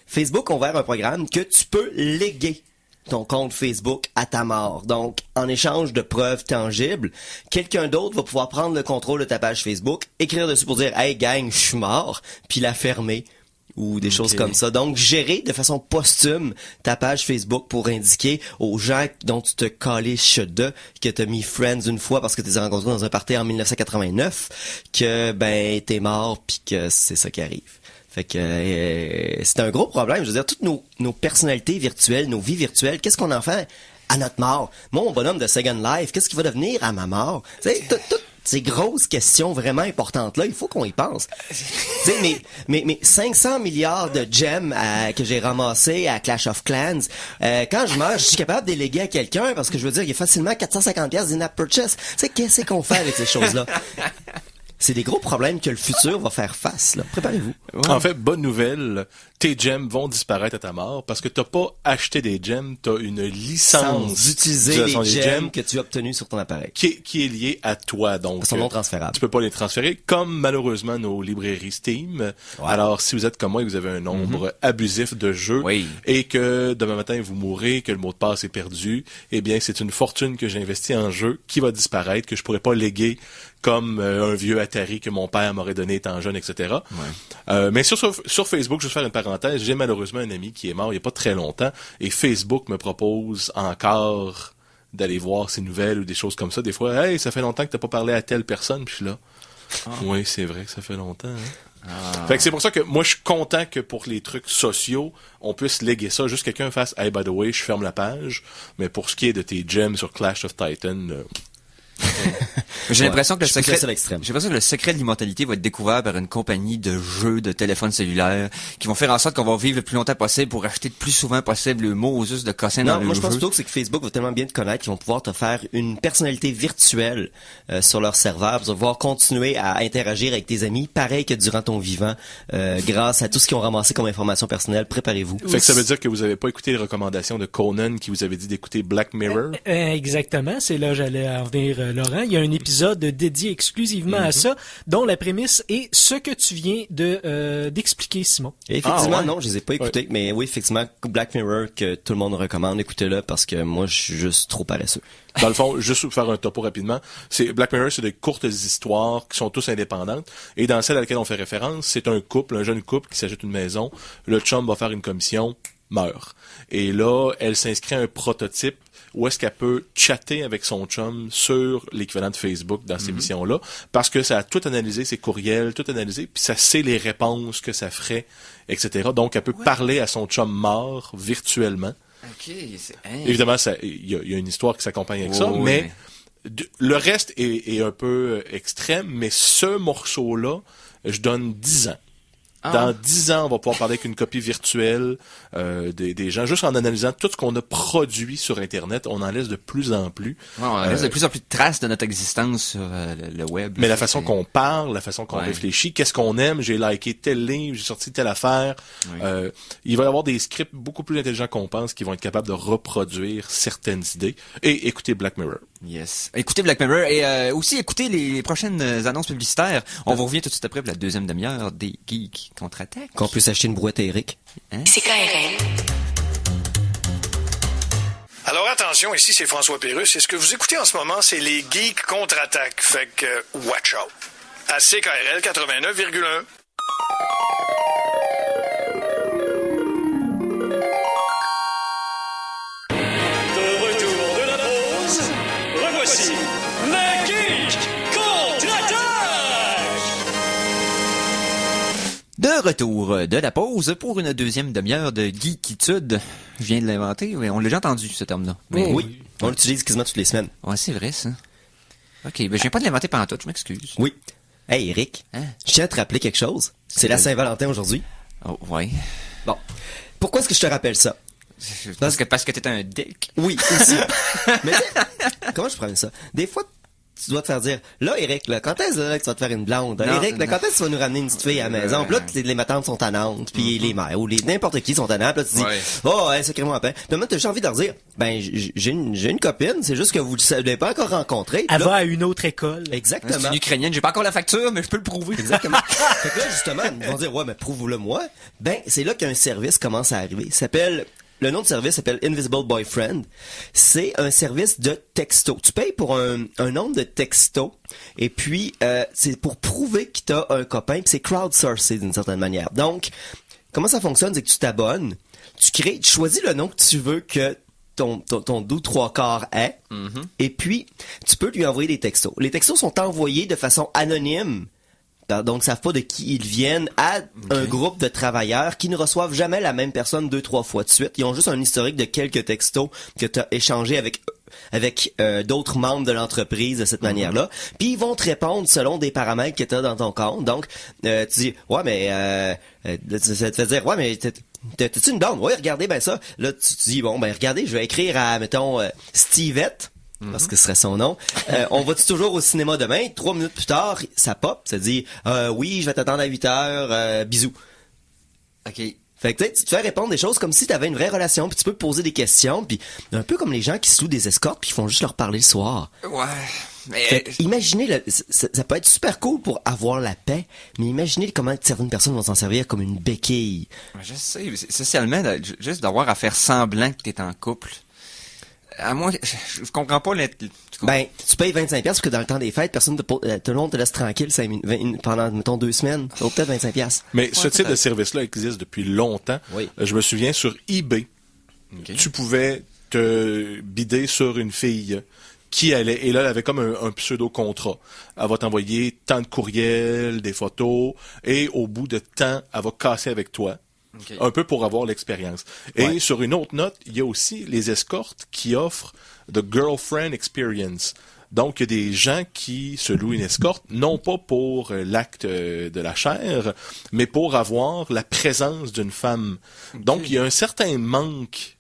S3: Facebook a ouvert un programme que tu peux léguer ton compte Facebook à ta mort. Donc, en échange de preuves tangibles, quelqu'un d'autre va pouvoir prendre le contrôle de ta page Facebook, écrire dessus pour dire « Hey gang, je suis mort », puis la fermer ou des choses comme ça. Donc, gérer de façon posthume ta page Facebook pour indiquer aux gens dont tu te caliches de, que t'as mis friends une fois parce que tu les as rencontrés dans un party en 1989, que ben t'es mort puis que c'est ça qui arrive. Fait que c'est un gros problème. Je veux dire, toutes nos personnalités virtuelles, nos vies virtuelles, qu'est-ce qu'on en fait à notre mort? Moi, mon bonhomme de Second Life, qu'est-ce qui va devenir à ma mort? Tu sais, toutes ces grosses questions vraiment importantes-là, il faut qu'on y pense. Tu sais, mais 500 milliards de gems que j'ai ramassés à Clash of Clans, quand je meurs, je suis capable de déléguer à quelqu'un parce que je veux dire, il y a facilement 450$ d'in-app purchase. Tu sais, qu'est-ce qu'on fait avec ces choses-là? C'est des gros problèmes que le futur va faire face, là. Préparez-vous.
S4: Ouais. En fait, bonne nouvelle, tes gems vont disparaître à ta mort parce que t'as pas acheté des gems, t'as une licence
S3: d'utiliser
S4: d'utilisation
S3: les gems que tu as obtenus sur ton appareil.
S4: Qui est liée à toi, donc.
S3: Ils sont non transférables.
S4: Tu peux pas les transférer, comme malheureusement nos librairies Steam. Wow. Alors, si vous êtes comme moi et vous avez un nombre abusif de jeux et que demain matin vous mourrez, que le mot de passe est perdu, eh bien, c'est une fortune que j'ai investie en jeu qui va disparaître, que je pourrais pas léguer comme un vieux Atari que mon père m'aurait donné étant jeune, etc. Ouais. Mais sur Facebook, je vais faire une parenthèse, j'ai malheureusement un ami qui est mort il y a pas très longtemps, et Facebook me propose encore d'aller voir ses nouvelles ou des choses comme ça. Des fois, hey, ça fait longtemps que t'as pas parlé à telle personne, puis je suis là. Oui, c'est vrai que ça fait longtemps. Hein? Fait que c'est pour ça que moi, je suis content que pour les trucs sociaux, on puisse léguer ça. Juste quelqu'un fasse, hey, by the way, je ferme la page. Mais pour ce qui est de tes gems sur Clash of Titan,
S2: j'ai l'impression que
S3: j'ai l'impression
S2: que le secret de l'immortalité va être découvert par une compagnie de jeux de téléphones cellulaires qui vont faire en sorte qu'on va vivre le plus longtemps possible pour acheter le plus souvent possible le mot juste de cossin dans le jeu.
S3: Moi je pense plutôt que c'est que Facebook va tellement bien te connaître qu'ils vont pouvoir te faire une personnalité virtuelle sur leur serveur, pour pouvoir continuer à interagir avec tes amis pareil que durant ton vivant grâce à tout ce qu'ils ont ramassé comme information personnelle. Préparez-vous.
S4: Fait que ça veut dire que vous avez pas écouté les recommandations de Conan qui vous avait dit d'écouter Black Mirror?
S5: Exactement, c'est là j'allais en venir, Laurent. Il y a un épisode dédié exclusivement à ça, dont la prémisse est ce que tu viens d'expliquer, Simon.
S3: Et effectivement, non, je les ai pas écoutés, mais oui, effectivement, Black Mirror, que tout le monde recommande, écoutez-le, parce que moi, je suis juste trop paresseux.
S4: Dans le fond, juste pour faire un topo rapidement, Black Mirror, c'est de courtes histoires qui sont tous indépendantes, et dans celle à laquelle on fait référence, c'est un jeune couple qui s'achète une maison, le chum va faire une commission, meurt. Et là, elle s'inscrit à un prototype où est-ce qu'elle peut chatter avec son chum sur l'équivalent de Facebook dans ces missions-là, parce que ça a tout analysé, ses courriels, tout analysé, puis ça sait les réponses que ça ferait, etc. Donc, elle peut parler à son chum mort virtuellement.
S2: OK.
S4: Évidemment, il y a une histoire qui s'accompagne avec ça, mais le reste est un peu extrême, mais ce morceau-là, je donne 10 ans. Dans 10 ans, on va pouvoir parler avec une copie virtuelle des gens, juste en analysant tout ce qu'on a produit sur Internet. On en laisse de plus en plus.
S2: Ouais, on laisse de plus en plus de traces de notre existence sur le web.
S4: Mais la façon qu'on parle, la façon qu'on réfléchit, qu'est-ce qu'on aime, j'ai liké tel livre, j'ai sorti telle affaire. Il va y avoir des scripts beaucoup plus intelligents qu'on pense qui vont être capables de reproduire certaines idées. Et écoutez Black Mirror.
S2: Yes. Écoutez Black Mirror et aussi écoutez les prochaines annonces publicitaires. On vous revient tout de suite après pour la deuxième demi-heure des Geeks contre-attaque.
S3: Qu'on puisse acheter une brouette à Eric.
S2: Hein?
S6: C'est KRL.
S1: Alors attention, ici c'est François Pérusse et ce que vous écoutez en ce moment, c'est les Geeks contre-attaque. Fait que watch out. À CKRL 89,1. De retour de la pause, revoici les Geeks contre-attaque.
S2: De retour de la pause pour une deuxième demi-heure de geekitude. Je viens de l'inventer, on l'a déjà entendu ce terme-là. Mais
S3: oui, on l'utilise quasiment toutes les semaines.
S2: Ouais, c'est vrai ça. Ok, ben je viens pas de l'inventer pendant tout, je m'excuse.
S3: Oui. Hey Eric, je tiens à te rappeler quelque chose. C'est la Saint-Valentin aujourd'hui.
S2: Oh, ouais.
S3: Bon. Pourquoi est-ce que je te rappelle ça?
S2: Parce que t'es un dick.
S3: Oui, aussi. Mais comment je prends ça? Des fois, tu dois te faire dire, là, Eric, là, quand est-ce là, que tu vas te faire une blonde?
S2: Non,
S3: Eric, là, quand est-ce que tu vas nous ramener une petite fille à la maison? Puis là, les matantes sont tannantes, puis les mères, ou n'importe qui sont tannantes, puis là, tu dis, oh, ouais, sacrément à peine. Puis là, t'as juste envie de leur dire, ben, j'ai une copine, c'est juste que vous ne l'avez pas encore rencontrée.
S5: Elle va à une autre école.
S3: Exactement.
S2: C'est une Ukrainienne, j'ai pas encore la facture, mais je peux le prouver.
S3: Exactement. Fait que là, justement, ils vont dire, ouais, mais prouve-le moi. Ben, c'est là qu'un service commence à arriver. Le nom de service s'appelle Invisible Boyfriend. C'est un service de texto. Tu payes pour un nombre de textos et puis c'est pour prouver que tu as un copain, puis c'est crowdsourcé d'une certaine manière. Donc, comment ça fonctionne, c'est que tu t'abonnes, tu choisis le nom que tu veux que ton doux 3/4 est, et puis tu peux lui envoyer des textos. Les textos sont envoyés de façon anonyme. Donc, savent pas de qui ils viennent à un groupe de travailleurs qui ne reçoivent jamais la même personne 2-3 fois de suite. Ils ont juste un historique de quelques textos que tu as échangé avec d'autres membres de l'entreprise de cette manière-là. Puis ils vont te répondre selon des paramètres que tu as dans ton compte. Donc, tu dis, ouais, mais ça te fait dire, ouais, mais t'as-tu une blonde? Ouais, regardez, ben ça. Là, tu dis, bon, ben regardez, je vais écrire à, mettons, Stevette. Parce que ce serait son nom. On va-tu toujours au cinéma demain? 3 minutes plus tard, ça pop, ça dit oui, je vais t'attendre à 8h, bisous.
S2: OK.
S3: Fait que tu te fais répondre des choses comme si tu avais une vraie relation, puis tu peux poser des questions, puis un peu comme les gens qui se louent des escortes puis qui font juste leur parler le soir.
S2: Ouais. Mais
S3: Fait que, imaginez, ça peut être super cool pour avoir la paix, mais imaginez comment certaines personnes vont s'en servir comme une béquille.
S2: je sais, socialement, juste d'avoir à faire semblant que t'es en couple. À moi, je comprends pas
S3: Ben, tu payes 25$ parce que dans le temps des fêtes, tout le monde te laisse tranquille pendant, mettons, 2 semaines. Ça vaut peut-être 25$.
S4: Mais ce type de service-là existe depuis longtemps.
S3: Oui.
S4: Je me souviens sur eBay, tu pouvais te bider sur une fille qui allait, et là, elle avait comme un pseudo-contrat. Elle va t'envoyer tant de courriels, des photos, et au bout de temps, elle va casser avec toi. Okay. Un peu pour avoir l'expérience. Et sur une autre note, il y a aussi les escortes qui offrent the girlfriend experience. Donc, il y a des gens qui se louent une escorte, non pas pour l'acte de la chair, mais pour avoir la présence d'une femme. Okay. Donc, il y a un certain manque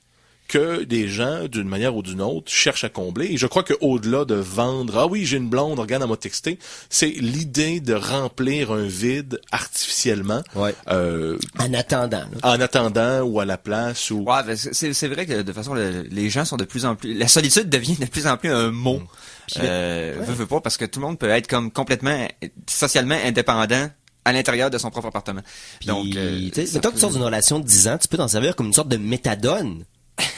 S4: que des gens, d'une manière ou d'une autre, cherchent à combler. Et je crois qu'au-delà de vendre, ah oui, j'ai une blonde, regarde, elle m'a texté, c'est l'idée de remplir un vide artificiellement.
S3: Ouais. En attendant. Là.
S4: En attendant ou à la place. Ou...
S2: Ouais, c'est vrai que de façon, les gens sont de plus en plus... La solitude devient de plus en plus un mot. Veux pas, parce que tout le monde peut être comme complètement socialement indépendant à l'intérieur de son propre appartement.
S3: Puis, donc, mettons que tu sors d'une relation de 10 ans, tu peux t'en servir comme une sorte de méthadone.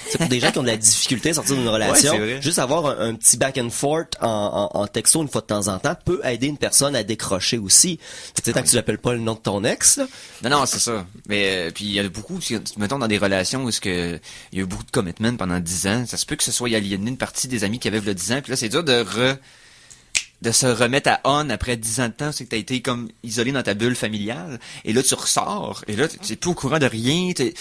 S3: C'est pour des gens qui ont de la difficulté à sortir d'une relation. Juste avoir un petit back and forth en texto une fois de temps en temps peut aider une personne à décrocher aussi. C'est tant que tu l'appelles pas le nom de ton ex, là.
S2: Non, c'est ça. Mais puis il y a beaucoup, mettons dans des relations où il y a eu beaucoup de commitment pendant 10 ans, ça se peut que ce soit aliéné une partie des amis qui avaient le 10 ans, puis là c'est dur de se remettre à on après 10 ans de temps, c'est que t'as été comme isolé dans ta bulle familiale, et là tu ressors, et là t'es plus au courant de rien, tes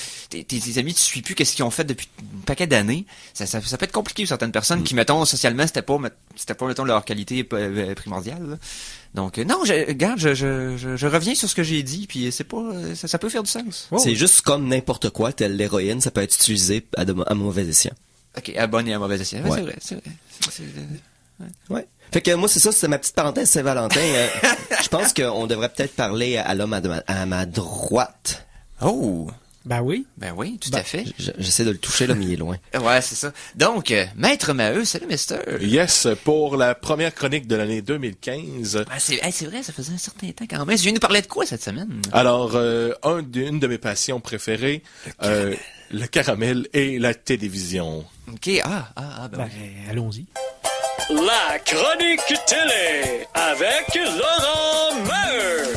S2: amis tu suis plus qu'est-ce qu'ils ont fait depuis un paquet d'années, ça peut être compliqué pour certaines personnes qui, mettons, socialement, c'était pas mettons, leur qualité primordiale, là. Donc, non, je reviens sur ce que j'ai dit, puis c'est pas, ça peut faire du sens.
S3: Wow. C'est juste comme n'importe quoi, tel l'héroïne, ça peut être utilisé à mauvais escient.
S2: Ok, à bon et à mauvais escient. Ouais. C'est vrai.
S3: Ouais. Fait que moi, c'est ma petite parenthèse Saint-Valentin. Je pense qu'on devrait peut-être parler à l'homme à ma droite.
S2: Oh!
S5: Ben oui,
S2: tout à fait.
S3: J'essaie de le toucher, là, mais il est loin.
S2: Ouais, c'est ça. Donc, Maître Maheu, salut, mister.
S4: Yes, pour la première chronique de l'année 2015.
S2: C'est vrai, ça faisait un certain temps quand même. Tu viens nous parler de quoi cette semaine?
S4: Alors, une de mes passions préférées, le caramel et la télévision.
S2: OK, ben
S5: allons-y.
S6: La chronique télé avec Laurent Maheu.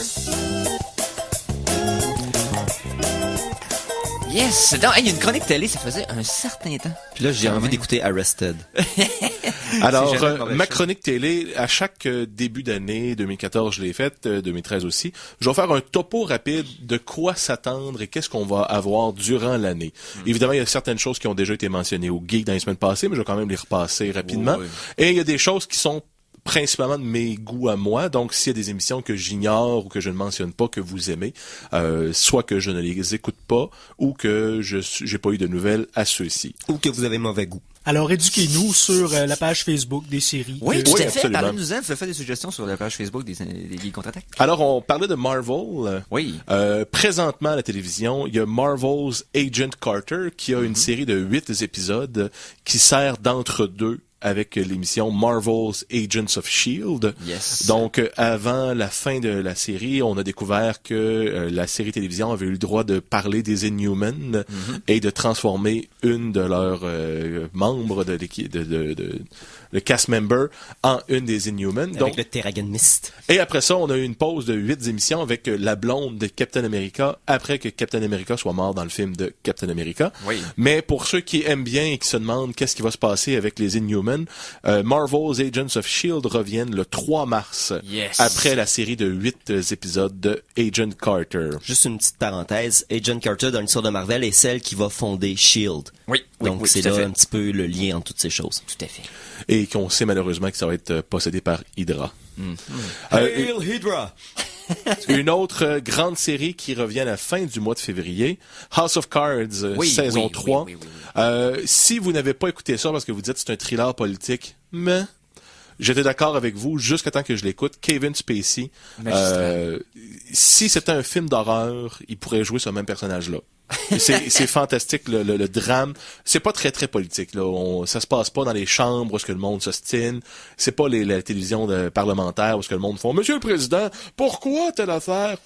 S2: Yes! Donc, il y a une chronique télé, ça faisait un certain temps.
S3: Puis là, j'ai envie d'écouter Arrested.
S4: Alors, ma chronique télé, à chaque début d'année, 2014 je l'ai faite, 2013 aussi, je vais faire un topo rapide de quoi s'attendre et qu'est-ce qu'on va avoir durant l'année. Évidemment, il y a certaines choses qui ont déjà été mentionnées au Geek dans les semaines passées, mais je vais quand même les repasser rapidement. Et il y a des choses qui sont principalement de mes goûts à moi. Donc, s'il y a des émissions que j'ignore ou que je ne mentionne pas que vous aimez, soit que je ne les écoute pas ou que j'ai pas eu de nouvelles à ceux-ci.
S3: Ou que vous avez mauvais goût.
S5: Alors, éduquez-nous sur la page Facebook des séries.
S2: Oui, tout à fait.
S4: Absolument.
S2: Parlez-nous-en. Vous faites des suggestions sur la page Facebook des Geeks Contre-Attaque.
S4: Alors, on parlait de Marvel.
S2: Oui.
S4: Présentement, à la télévision, il y a Marvel's Agent Carter qui a une série de 8 épisodes qui sert d'entre-deux avec l'émission Marvel's Agents of S.H.I.E.L.D.
S2: Yes.
S4: Donc, avant la fin de la série, on a découvert que la série télévision avait eu le droit de parler des Inhumans et de transformer une de leurs membres de l'équipe, le cast member en une des Inhumans.
S3: Avec
S4: Donc,
S3: le Terrigen Mist.
S4: et après ça, on a eu une pause de 8 émissions avec la blonde de Captain America après que Captain America soit mort dans le film de Captain America.
S2: Oui.
S4: Mais pour ceux qui aiment bien et qui se demandent qu'est-ce qui va se passer avec les Inhumans, Marvel's Agents of S.H.I.E.L.D. reviennent le 3 mars
S2: Yes.
S4: après la série de 8 épisodes de Agent Carter.
S3: Juste une petite parenthèse. Agent Carter dans l'histoire de Marvel est celle qui va fonder S.H.I.E.L.D.
S2: Oui.
S3: Donc
S2: oui,
S3: c'est
S2: tout à
S3: là
S2: fait.
S3: un petit peu le lien entre toutes ces choses.
S2: Tout à fait.
S4: Et qu'on sait malheureusement que ça va être possédé par Hydra.
S3: Hail Hydra!
S4: Une autre grande série qui revient à la fin du mois de février, House of Cards, saison 3.
S2: Oui.
S4: Si vous n'avez pas écouté ça parce que vous dites que c'est un thriller politique, mais j'étais d'accord avec vous jusqu'à temps que je l'écoute. Kevin Spacey, si c'était un film d'horreur, il pourrait jouer ce même personnage-là. C'est fantastique, le drame. C'est pas très très politique, là. Ça se passe pas dans les chambres où est-ce que le monde s'ostine. C'est pas la télévision parlementaire où est-ce que le monde font « Monsieur le Président, pourquoi telle affaire? »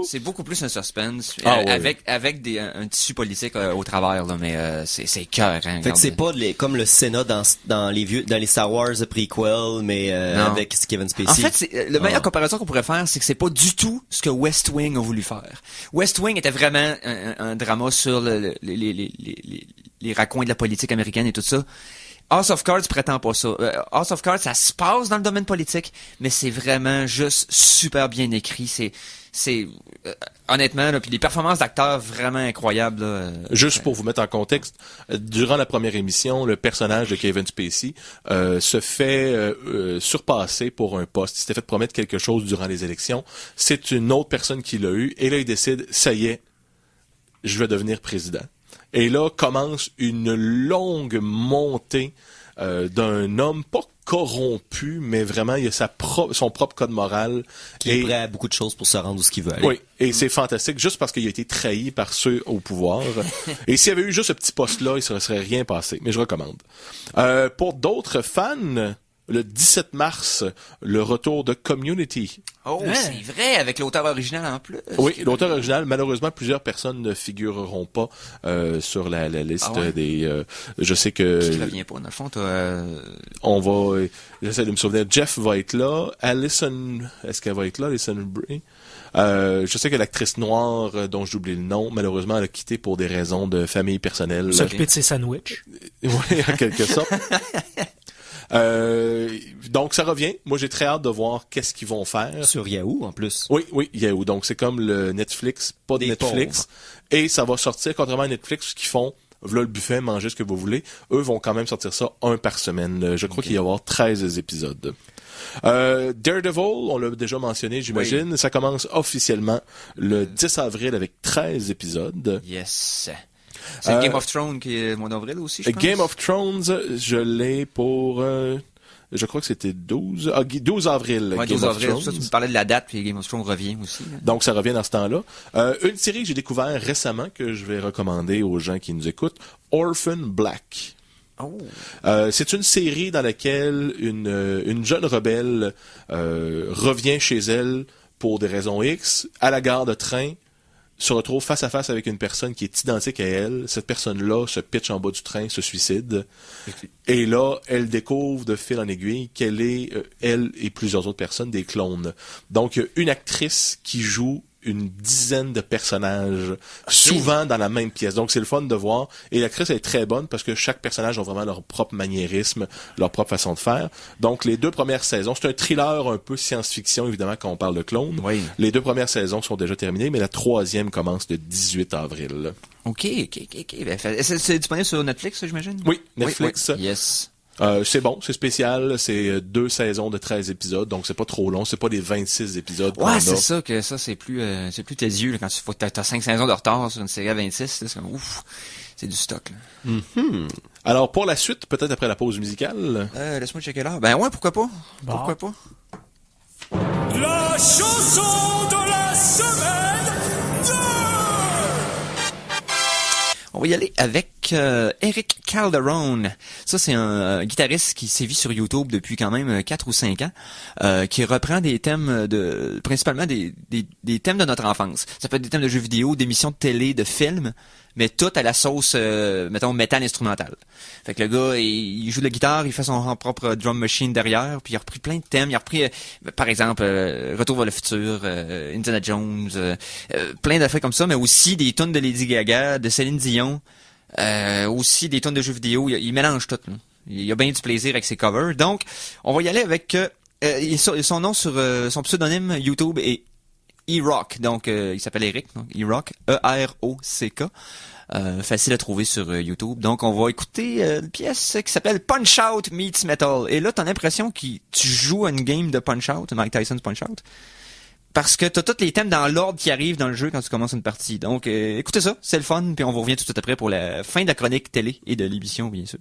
S2: C'est beaucoup plus un suspense
S4: Ouais.
S2: avec un tissu politique au travers là, mais c'est cœur. Hein,
S3: Fait que c'est pas comme le Sénat dans les Star Wars prequel, mais avec Kevin Spacey.
S2: En fait, le meilleur comparaison qu'on pourrait faire, c'est que c'est pas du tout ce que West Wing a voulu faire. West Wing était vraiment un drama sur les raccoins de la politique américaine et tout ça. House of Cards prétend pas ça. House of Cards, ça se passe dans le domaine politique, mais c'est vraiment juste super bien écrit. C'est honnêtement, là, puis des performances d'acteurs vraiment incroyables. Là,
S4: Juste pour vous mettre en contexte, durant la première émission, le personnage de Kevin Spacey se fait surpasser pour un poste. Il s'était fait promettre quelque chose durant les élections. C'est une autre personne qui l'a eu, et là il décide, ça y est, je vais devenir président. Et là commence une longue montée d'un homme pas corrompu, mais vraiment il a son propre code moral.
S3: Qui est prêt à beaucoup de choses pour se rendre où ce qu'il veut aller.
S4: Oui, et c'est fantastique, juste parce qu'il a été trahi par ceux au pouvoir. Et s'il y avait eu juste ce petit poste-là, il ne serait rien passé. Mais je recommande. Pour d'autres fans, le 17 mars, le retour de Community.
S2: Oh, c'est vrai, avec l'auteur original en plus.
S4: Oui, l'auteur original, malheureusement, plusieurs personnes ne figureront pas sur la liste des... je sais que...
S2: Qui revient pas, dans le fond,
S4: on va... J'essaie de me souvenir. Jeff va être là. Alison... Est-ce qu'elle va être là, Alison Brie? Je sais que l'actrice noire, dont j'oublie le nom, malheureusement, elle a quitté pour des raisons de famille personnelle.
S5: S'occuper de ses sandwichs.
S4: Oui, en quelque sorte. Donc ça revient. Moi j'ai très hâte de voir qu'est-ce qu'ils vont faire.
S3: Sur Yahoo en plus.
S4: Oui, Yahoo. Donc c'est comme le Netflix, pas de
S3: Des
S4: Netflix.
S3: pauvres.
S4: Et ça va sortir, contrairement à Netflix, qui font, voilà le buffet, mangez ce que vous voulez. Eux vont quand même sortir ça un par semaine. Je crois qu'il va y avoir 13 épisodes. Daredevil, on l'a déjà mentionné, j'imagine. Oui. Ça commence officiellement le 10 avril avec 13 épisodes.
S2: Yes. C'est Game of Thrones qui est mois d'avril aussi, je pense.
S4: Game of Thrones, je l'ai pour... je crois que c'était 12 avril.
S2: Ouais, 12 avril. Ça, tu me parlais de la date, puis Game of Thrones revient aussi. Là.
S4: Donc, ça revient dans ce temps-là. Une série que j'ai découvert récemment, que je vais recommander aux gens qui nous écoutent, Orphan Black.
S2: Oh.
S4: C'est une série dans laquelle une jeune rebelle revient chez elle pour des raisons X, à la gare de train, se retrouve face à face avec une personne qui est identique à elle. Cette personne-là se pitche en bas du train, se suicide. Et là, elle découvre de fil en aiguille qu'elle est, elle et plusieurs autres personnes, des clones. Donc, une actrice qui joue une dizaine de personnages, souvent dans la même pièce. Donc, c'est le fun de voir. Et l'actrice est très bonne parce que chaque personnage a vraiment leur propre maniérisme, leur propre façon de faire. Donc, les 2 premières saisons, c'est un thriller un peu science-fiction, évidemment, quand on parle de clones.
S2: Oui.
S4: Les 2 premières saisons sont déjà terminées, mais la 3e commence le 18 avril.
S2: OK. Ben, c'est disponible sur Netflix, j'imagine?
S4: Oui, Netflix.
S2: Oui. Yes.
S4: C'est bon, c'est spécial, c'est 2 saisons de 13 épisodes, donc c'est pas trop long, c'est pas des 26 épisodes.
S2: Ouais, c'est ça que ça c'est plus tédieux là, quand tu faut t'as 5 saisons de retard sur une série à 26, là, c'est comme ouf, c'est du stock là.
S4: Alors pour la suite, peut-être après la pause musicale.
S2: Laisse-moi checker là. Ben ouais, pourquoi pas?
S5: Bon.
S2: Pourquoi pas?
S6: La chanson de la semaine 2!
S2: On va y aller avec Eric Calderone. Ça, c'est un guitariste qui sévit sur YouTube depuis quand même 4 ou 5 ans, qui reprend des thèmes principalement des thèmes de notre enfance. Ça peut être des thèmes de jeux vidéo, d'émissions de télé, de films, mais tout à la sauce, mettons, métal instrumental. Fait que le gars, il joue de la guitare, il fait son propre drum machine derrière, puis il a repris plein de thèmes. Il a repris, par exemple, Retour vers le futur, Indiana Jones, plein d'affaires comme ça, mais aussi des tunes de Lady Gaga, de Céline Dion, aussi des tunes de jeux vidéo. Il mélange tout, là. Il a bien du plaisir avec ses covers. Donc, on va y aller avec son nom sur son pseudonyme YouTube est E-Rock, donc il s'appelle Eric, donc E-Rock, E-R-O-C-K. Facile à trouver sur YouTube. Donc on va écouter une pièce qui s'appelle Punch Out Meets Metal. Et là, t'as l'impression que tu joues à une game de Punch Out, Mike Tyson's Punch Out. Parce que t'as tous les thèmes dans l'ordre qui arrivent dans le jeu quand tu commences une partie. Donc écoutez ça, c'est le fun, puis on vous revient tout de suite après pour la fin de la chronique télé et de l'émission, bien sûr.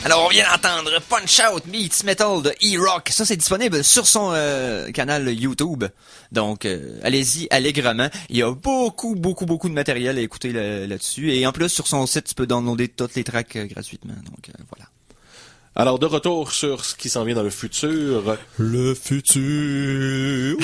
S2: Alors, on vient d'entendre Punch Out Meets Metal de E-Rock. Ça, c'est disponible sur son canal YouTube. Donc, allez-y allègrement. Il y a beaucoup de matériel à écouter là-dessus. Et en plus, sur son site, tu peux downloader toutes les tracks gratuitement. Donc, voilà.
S4: Alors, de retour sur ce qui s'en vient dans le futur. Le futur.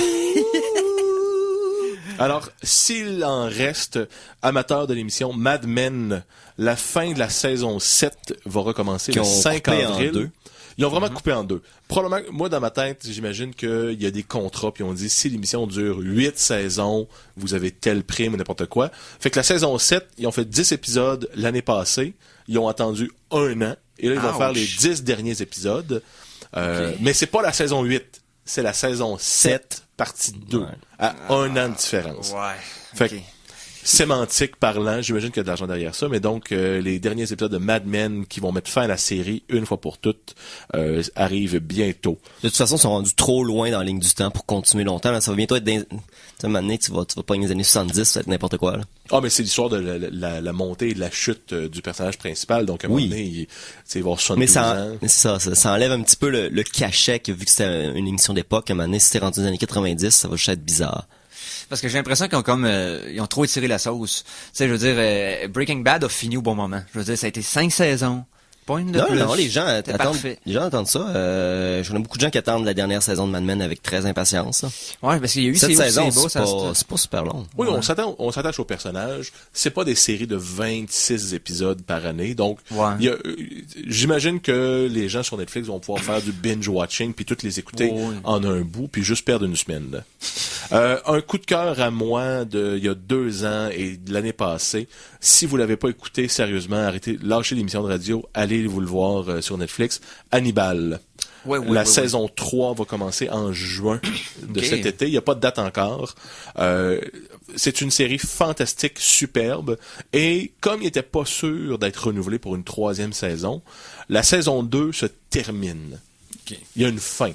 S4: Alors, s'il en reste amateurs de l'émission Mad Men, la fin de la saison 7 va recommencer le 5 avril. Ils ont vraiment coupé en deux. Probablement, moi, dans ma tête, j'imagine qu'il y a des contrats, puis on dit, si l'émission dure 8 saisons, vous avez tel prime ou n'importe quoi. Fait que la saison 7, ils ont fait 10 épisodes l'année passée. Ils ont attendu 1 an. Et là, ils vont faire les 10 derniers épisodes. Mais c'est pas la saison 8. C'est la saison 7, partie 2. Ouais. À 1 an de différence.
S2: Ouais.
S4: Fait que, sémantique parlant, j'imagine qu'il y a de l'argent derrière ça, mais donc les derniers épisodes de Mad Men qui vont mettre fin à la série une fois pour toutes arrivent bientôt.
S3: De toute façon, ils sont rendus trop loin dans la ligne du temps pour continuer longtemps. Là. Ça va bientôt être maintenant, tu vas pogner les années 70, ça va être n'importe quoi. Là.
S4: Ah, mais c'est l'histoire de la montée et de la chute du personnage principal, donc à un moment donné, il va avoir 72 ans.
S3: Mais c'est ça enlève un petit peu le cachet que vu que c'était une émission d'époque, à un moment donné, si c'était rendu dans les années 90, ça va juste être bizarre.
S2: Parce que j'ai l'impression qu'ils ont ils ont trop étiré la sauce. Tu sais, je veux dire, Breaking Bad a fini au bon moment. Je veux dire, ça a été 5 saisons. Pas une de plus.
S3: Non, les gens attendent ça. J'en ai beaucoup de gens qui attendent la dernière saison de Mad Men avec très impatience. Là.
S2: Ouais, parce qu'il y a eu
S3: cette saison,
S2: c'est
S3: pas super long.
S4: Oui, on s'attache aux personnages. C'est pas des séries de 26 épisodes par année. Donc, j'imagine que les gens sur Netflix vont pouvoir faire du binge-watching puis toutes les écouter en un bout puis juste perdre une semaine. Un coup de cœur à moi il y a 2 ans et de l'année passée. Si vous l'avez pas écouté, sérieusement, arrêtez, lâchez l'émission de radio, allez vous le voir sur Netflix. Hannibal. La saison 3 va commencer en juin de cet été. Il n'y a pas de date encore. C'est une série fantastique, superbe. Et comme il n'était pas sûr d'être renouvelé pour une 3e saison, la saison 2 se termine. Il y a une fin.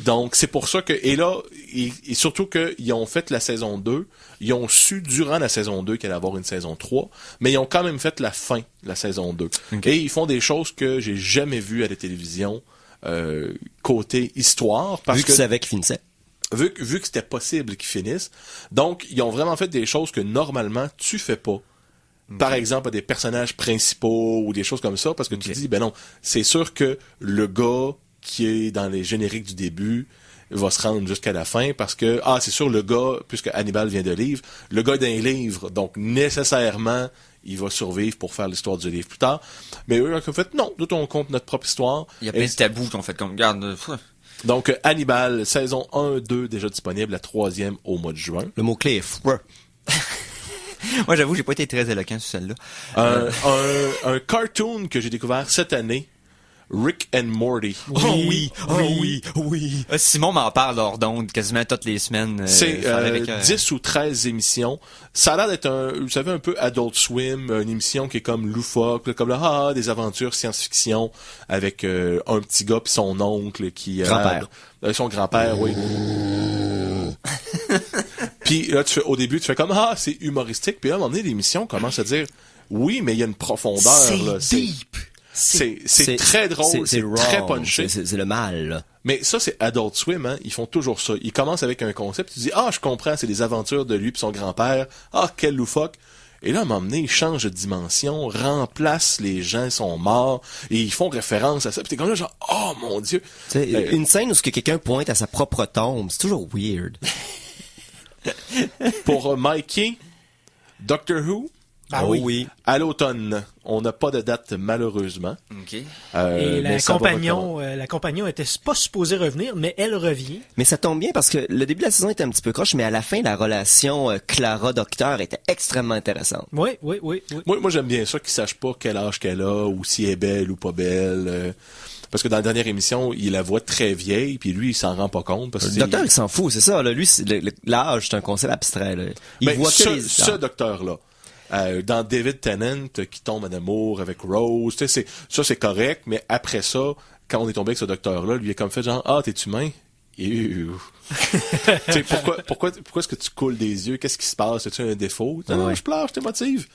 S4: Donc, c'est pour ça que... Et là, et surtout qu'ils ont fait la saison 2, ils ont su durant la saison 2 qu'il allait avoir une saison 3, mais ils ont quand même fait la fin de la saison 2. Et ils font des choses que j'ai jamais vues à la télévision, côté histoire. Parce
S3: vu que tu savais qu'ils finissaient.
S4: Vu que c'était possible qu'ils finissent. Donc, ils ont vraiment fait des choses que normalement, tu fais pas. Par exemple, des personnages principaux ou des choses comme ça, parce que tu dis, ben non, c'est sûr que le gars qui est dans les génériques du début va se rendre jusqu'à la fin parce que, c'est sûr, le gars, puisque Hannibal vient de livre, le gars d'un livre, donc nécessairement, il va survivre pour faire l'histoire du livre plus tard. Mais eux, en fait, non, nous, on compte notre propre histoire.
S2: Il y a plein de tabous qu'on fait comme garde.
S4: Donc, Hannibal, saison 1, 2, déjà disponible, la 3e au mois de juin.
S3: Le mot-clé est fou.
S2: Moi, j'avoue, j'ai pas été très éloquent sur celle-là.
S4: Un cartoon que j'ai découvert cette année, Rick and Morty.
S2: Oui. Simon m'en parle hors d'onde quasiment toutes les semaines.
S4: C'est 10 ou 13 émissions. Ça a l'air d'être vous savez, un peu Adult Swim, une émission qui est comme loufoque, comme des aventures science-fiction avec un petit gars puis son oncle qui...
S3: Grand-père.
S4: Son grand-père, oui. Puis là, au début, tu fais comme, c'est humoristique. Puis là, à un moment donné, l'émission commence à dire, oui, mais il y a une profondeur.
S5: C'est deep.
S4: C'est très drôle, c'est très punché.
S3: C'est le mal, là.
S4: Mais ça, c'est Adult Swim, hein. Ils font toujours ça. Ils commencent avec un concept, tu dis, je comprends, c'est les aventures de lui et son grand-père. Quel loufoque. Et là, à un moment donné, ils changent de dimension, remplacent les gens, sont morts, et ils font référence à ça. Puis t'es comme là, genre, oh mon Dieu.
S3: Une scène où quelqu'un pointe à sa propre tombe, c'est toujours weird.
S4: Pour Mikey, Doctor Who,
S3: oui.
S4: À l'automne. On n'a pas de date, malheureusement.
S5: Et la compagnon était pas supposée revenir, mais elle revient.
S3: Mais ça tombe bien parce que le début de la saison était un petit peu croche, mais à la fin, la relation Clara-Docteur était extrêmement intéressante.
S5: Oui.
S4: Moi, j'aime bien ça qu'ils sachent pas quel âge qu'elle a, ou si elle est belle ou pas belle. Parce que dans la dernière émission, il la voit très vieille, puis lui, il s'en rend pas compte. Parce que
S3: le docteur, il s'en fout, c'est ça. Là. Lui, l'âge, c'est un concept abstrait. Là. Il voit que
S4: ce docteur-là. Dans David Tennant qui tombe en amour avec Rose, c'est correct, mais après ça, quand on est tombé avec ce docteur-là, lui est comme fait genre, t'es humain? Pourquoi est-ce que tu coules des yeux? Qu'est-ce qui se passe? As-tu un défaut? Non, je pleure, je t'émotive.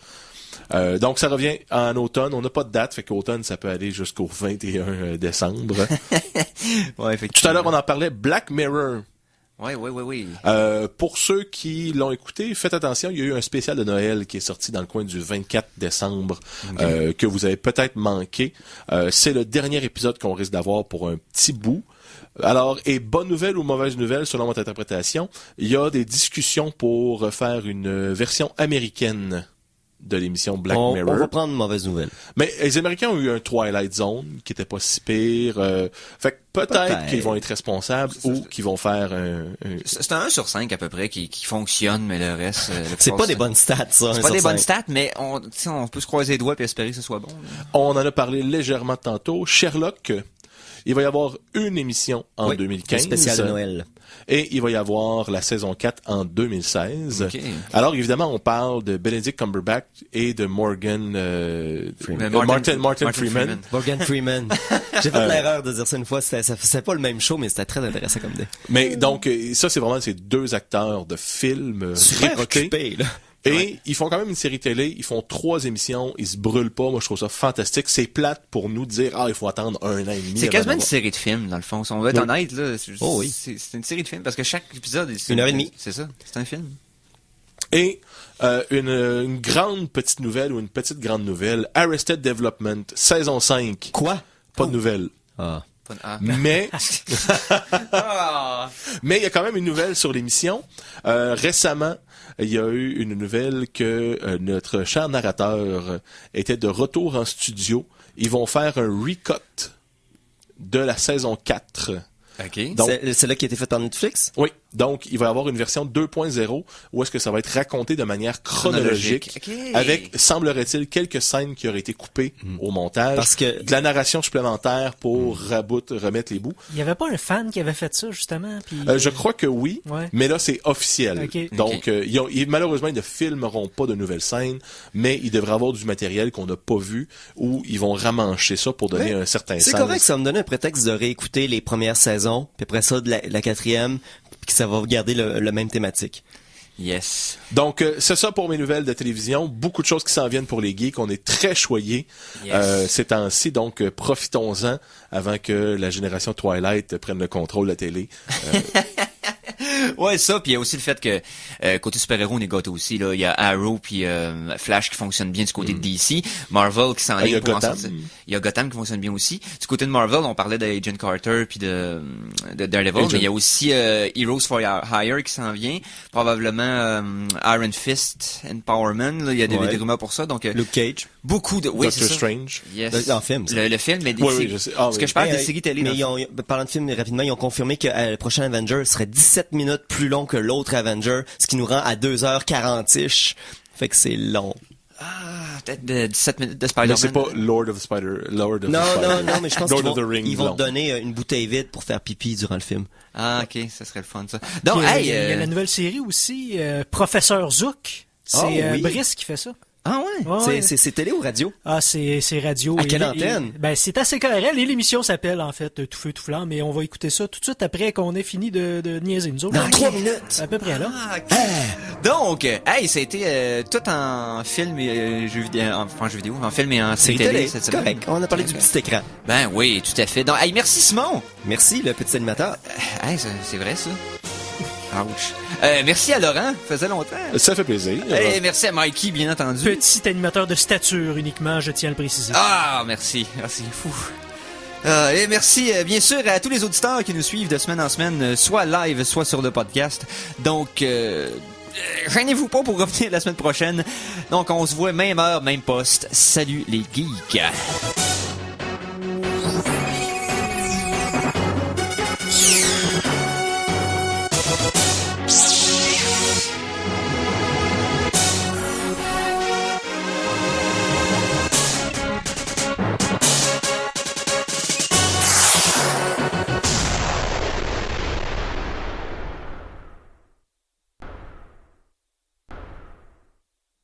S4: Donc, ça revient en automne. On n'a pas de date, fait qu'automne, ça peut aller jusqu'au 21 décembre.
S2: Ouais, effectivement.
S4: Tout à l'heure, on en parlait, Black Mirror.
S2: Oui.
S4: Pour ceux qui l'ont écouté, faites attention, il y a eu un spécial de Noël qui est sorti dans le coin du 24 décembre, que vous avez peut-être manqué. C'est le dernier épisode qu'on risque d'avoir pour un petit bout. Alors, et bonne nouvelle ou mauvaise nouvelle, selon votre interprétation, il y a des discussions pour faire une version américaine de l'émission Black Mirror.
S3: On va prendre une mauvaise nouvelle.
S4: Mais les Américains ont eu un Twilight Zone qui était pas si pire. Fait que peut-être qu'ils vont être responsables ou qu'ils vont faire
S2: C'est un 1 sur 5 à peu près qui fonctionne, mais le reste...
S3: C'est pas des bonnes stats, ça.
S2: C'est pas des bonnes stats, mais on peut se croiser les doigts et espérer que ce soit bon. Là.
S4: On en a parlé légèrement tantôt. Sherlock, il va y avoir une émission en 2015.
S3: Spécial de Noël.
S4: Et il va y avoir la saison 4 en 2016.
S2: Okay.
S4: Alors, évidemment, on parle de Benedict Cumberbatch et de Morgan Martin Freeman.
S3: Morgan Freeman. J'ai fait l'erreur de dire ça une fois. C'était pas le même show, mais c'était très intéressant comme idée.
S4: Mais donc, ça, c'est vraiment ces deux acteurs de films
S3: super occupés, là.
S4: Et ils font quand même une série télé, ils font 3 émissions, ils se brûlent pas. Moi, je trouve ça fantastique. C'est plate pour nous de dire, il faut attendre 1 an et demi.
S2: C'est quasiment une série de films, dans le fond. Si on veut être honnête, là, c'est une série de films, parce que chaque épisode... C'est
S3: 1h30.
S2: C'est ça, c'est un film.
S4: Et une grande petite nouvelle ou une petite grande nouvelle, Arrested Development, saison 5.
S3: Quoi?
S4: Pas de nouvelle.
S3: Ah.
S4: Mais mais il y a quand même une nouvelle sur l'émission. Récemment, il y a eu une nouvelle que notre cher narrateur était de retour en studio. Ils vont faire un recut de la saison 4.
S2: OK.
S4: Donc,
S3: c'est là qui a été fait en Netflix?
S4: Oui. Donc, il va y avoir une version 2.0 où est-ce que ça va être raconté de manière chronologique.
S2: Okay.
S4: Avec, semblerait-il, quelques scènes qui auraient été coupées au montage.
S3: Parce que
S4: de la narration supplémentaire pour remettre les bouts.
S5: Il y avait pas un fan qui avait fait ça, justement? Puis...
S4: Je crois que oui,
S5: ouais.
S4: Mais là, c'est officiel.
S5: Okay.
S4: Donc, malheureusement, ils ne filmeront pas de nouvelles scènes, mais il devrait avoir du matériel qu'on n'a pas vu où ils vont ramancher ça pour donner un certain sens.
S3: C'est correct, ça va me donner un prétexte de réécouter les premières saisons, puis après ça, de la quatrième, puis que ça va garder le même thématique.
S2: Yes.
S4: Donc, c'est ça pour mes nouvelles de télévision. Beaucoup de choses qui s'en viennent pour les geeks. On est très choyés ces temps-ci. Donc, profitons-en avant que la génération Twilight prenne le contrôle de la télé.
S2: Ouais, ça, puis il y a aussi le fait que côté super-héros, on est gâtés aussi. Là. Il y a Arrow puis Flash qui fonctionnent bien du côté de DC. Marvel qui s'en vient pour en sortir. Il y a Gotham qui fonctionne bien aussi. Du côté de Marvel, on parlait d'Agent Carter puis de Daredevil, mais il y a aussi Heroes for Hire qui s'en vient. Probablement Iron Fist, Empowerment. Là, il y a des rumeurs pour ça. Donc
S3: Luke Cage.
S2: Beaucoup de... Oui,
S4: Doctor Strange.
S2: Yes.
S3: En film.
S2: Le film, mais
S4: je sais.
S2: Parce que je parle des séries télé.
S3: Mais parlant de film, rapidement, ils ont confirmé que le prochain Avenger serait 17 minutes plus long que l'autre Avenger, ce qui nous rend à 2h40-ish. Fait que c'est long.
S2: Ah, peut-être de 17 minutes de Spider-Man.
S4: Mais c'est pas Lord of the Spider.
S3: Non, mais je pense qu'ils vont te donner une bouteille vide pour faire pipi durant le film.
S2: Ah, ok, ça serait le fun, ça. Donc,
S5: il y a la nouvelle série aussi, Professeur Zouk. C'est Brice qui fait ça.
S2: Ah ouais?
S3: C'est télé ou radio?
S5: Ah, c'est radio.
S3: À quelle antenne?
S5: C'est à CKRL et l'émission s'appelle, en fait, Tout feu, tout flamme, mais on va écouter ça tout de suite après qu'on ait fini de niaiser nous autres.
S3: Dans 3 minutes!
S5: À peu près là.
S2: Ah, okay. Donc, ça a été tout en film et jeux vidéo, en film et en série télé.
S3: C'est correct. On a parlé du petit écran.
S2: Ben oui, tout à fait. Donc, merci Simon!
S3: Merci, le petit animateur.
S2: C'est vrai, ça. Ouch. Merci à Laurent, faisait longtemps.
S4: Ça fait plaisir.
S2: Merci à Mikey, bien entendu.
S5: Petit animateur de stature uniquement, je tiens à le préciser.
S2: Ah, merci. Merci, fou. Et merci, bien sûr, à tous les auditeurs qui nous suivent de semaine en semaine, soit live, soit sur le podcast. Donc, gênez-vous pas pour revenir la semaine prochaine. Donc, on se voit même heure, même poste. Salut les geeks.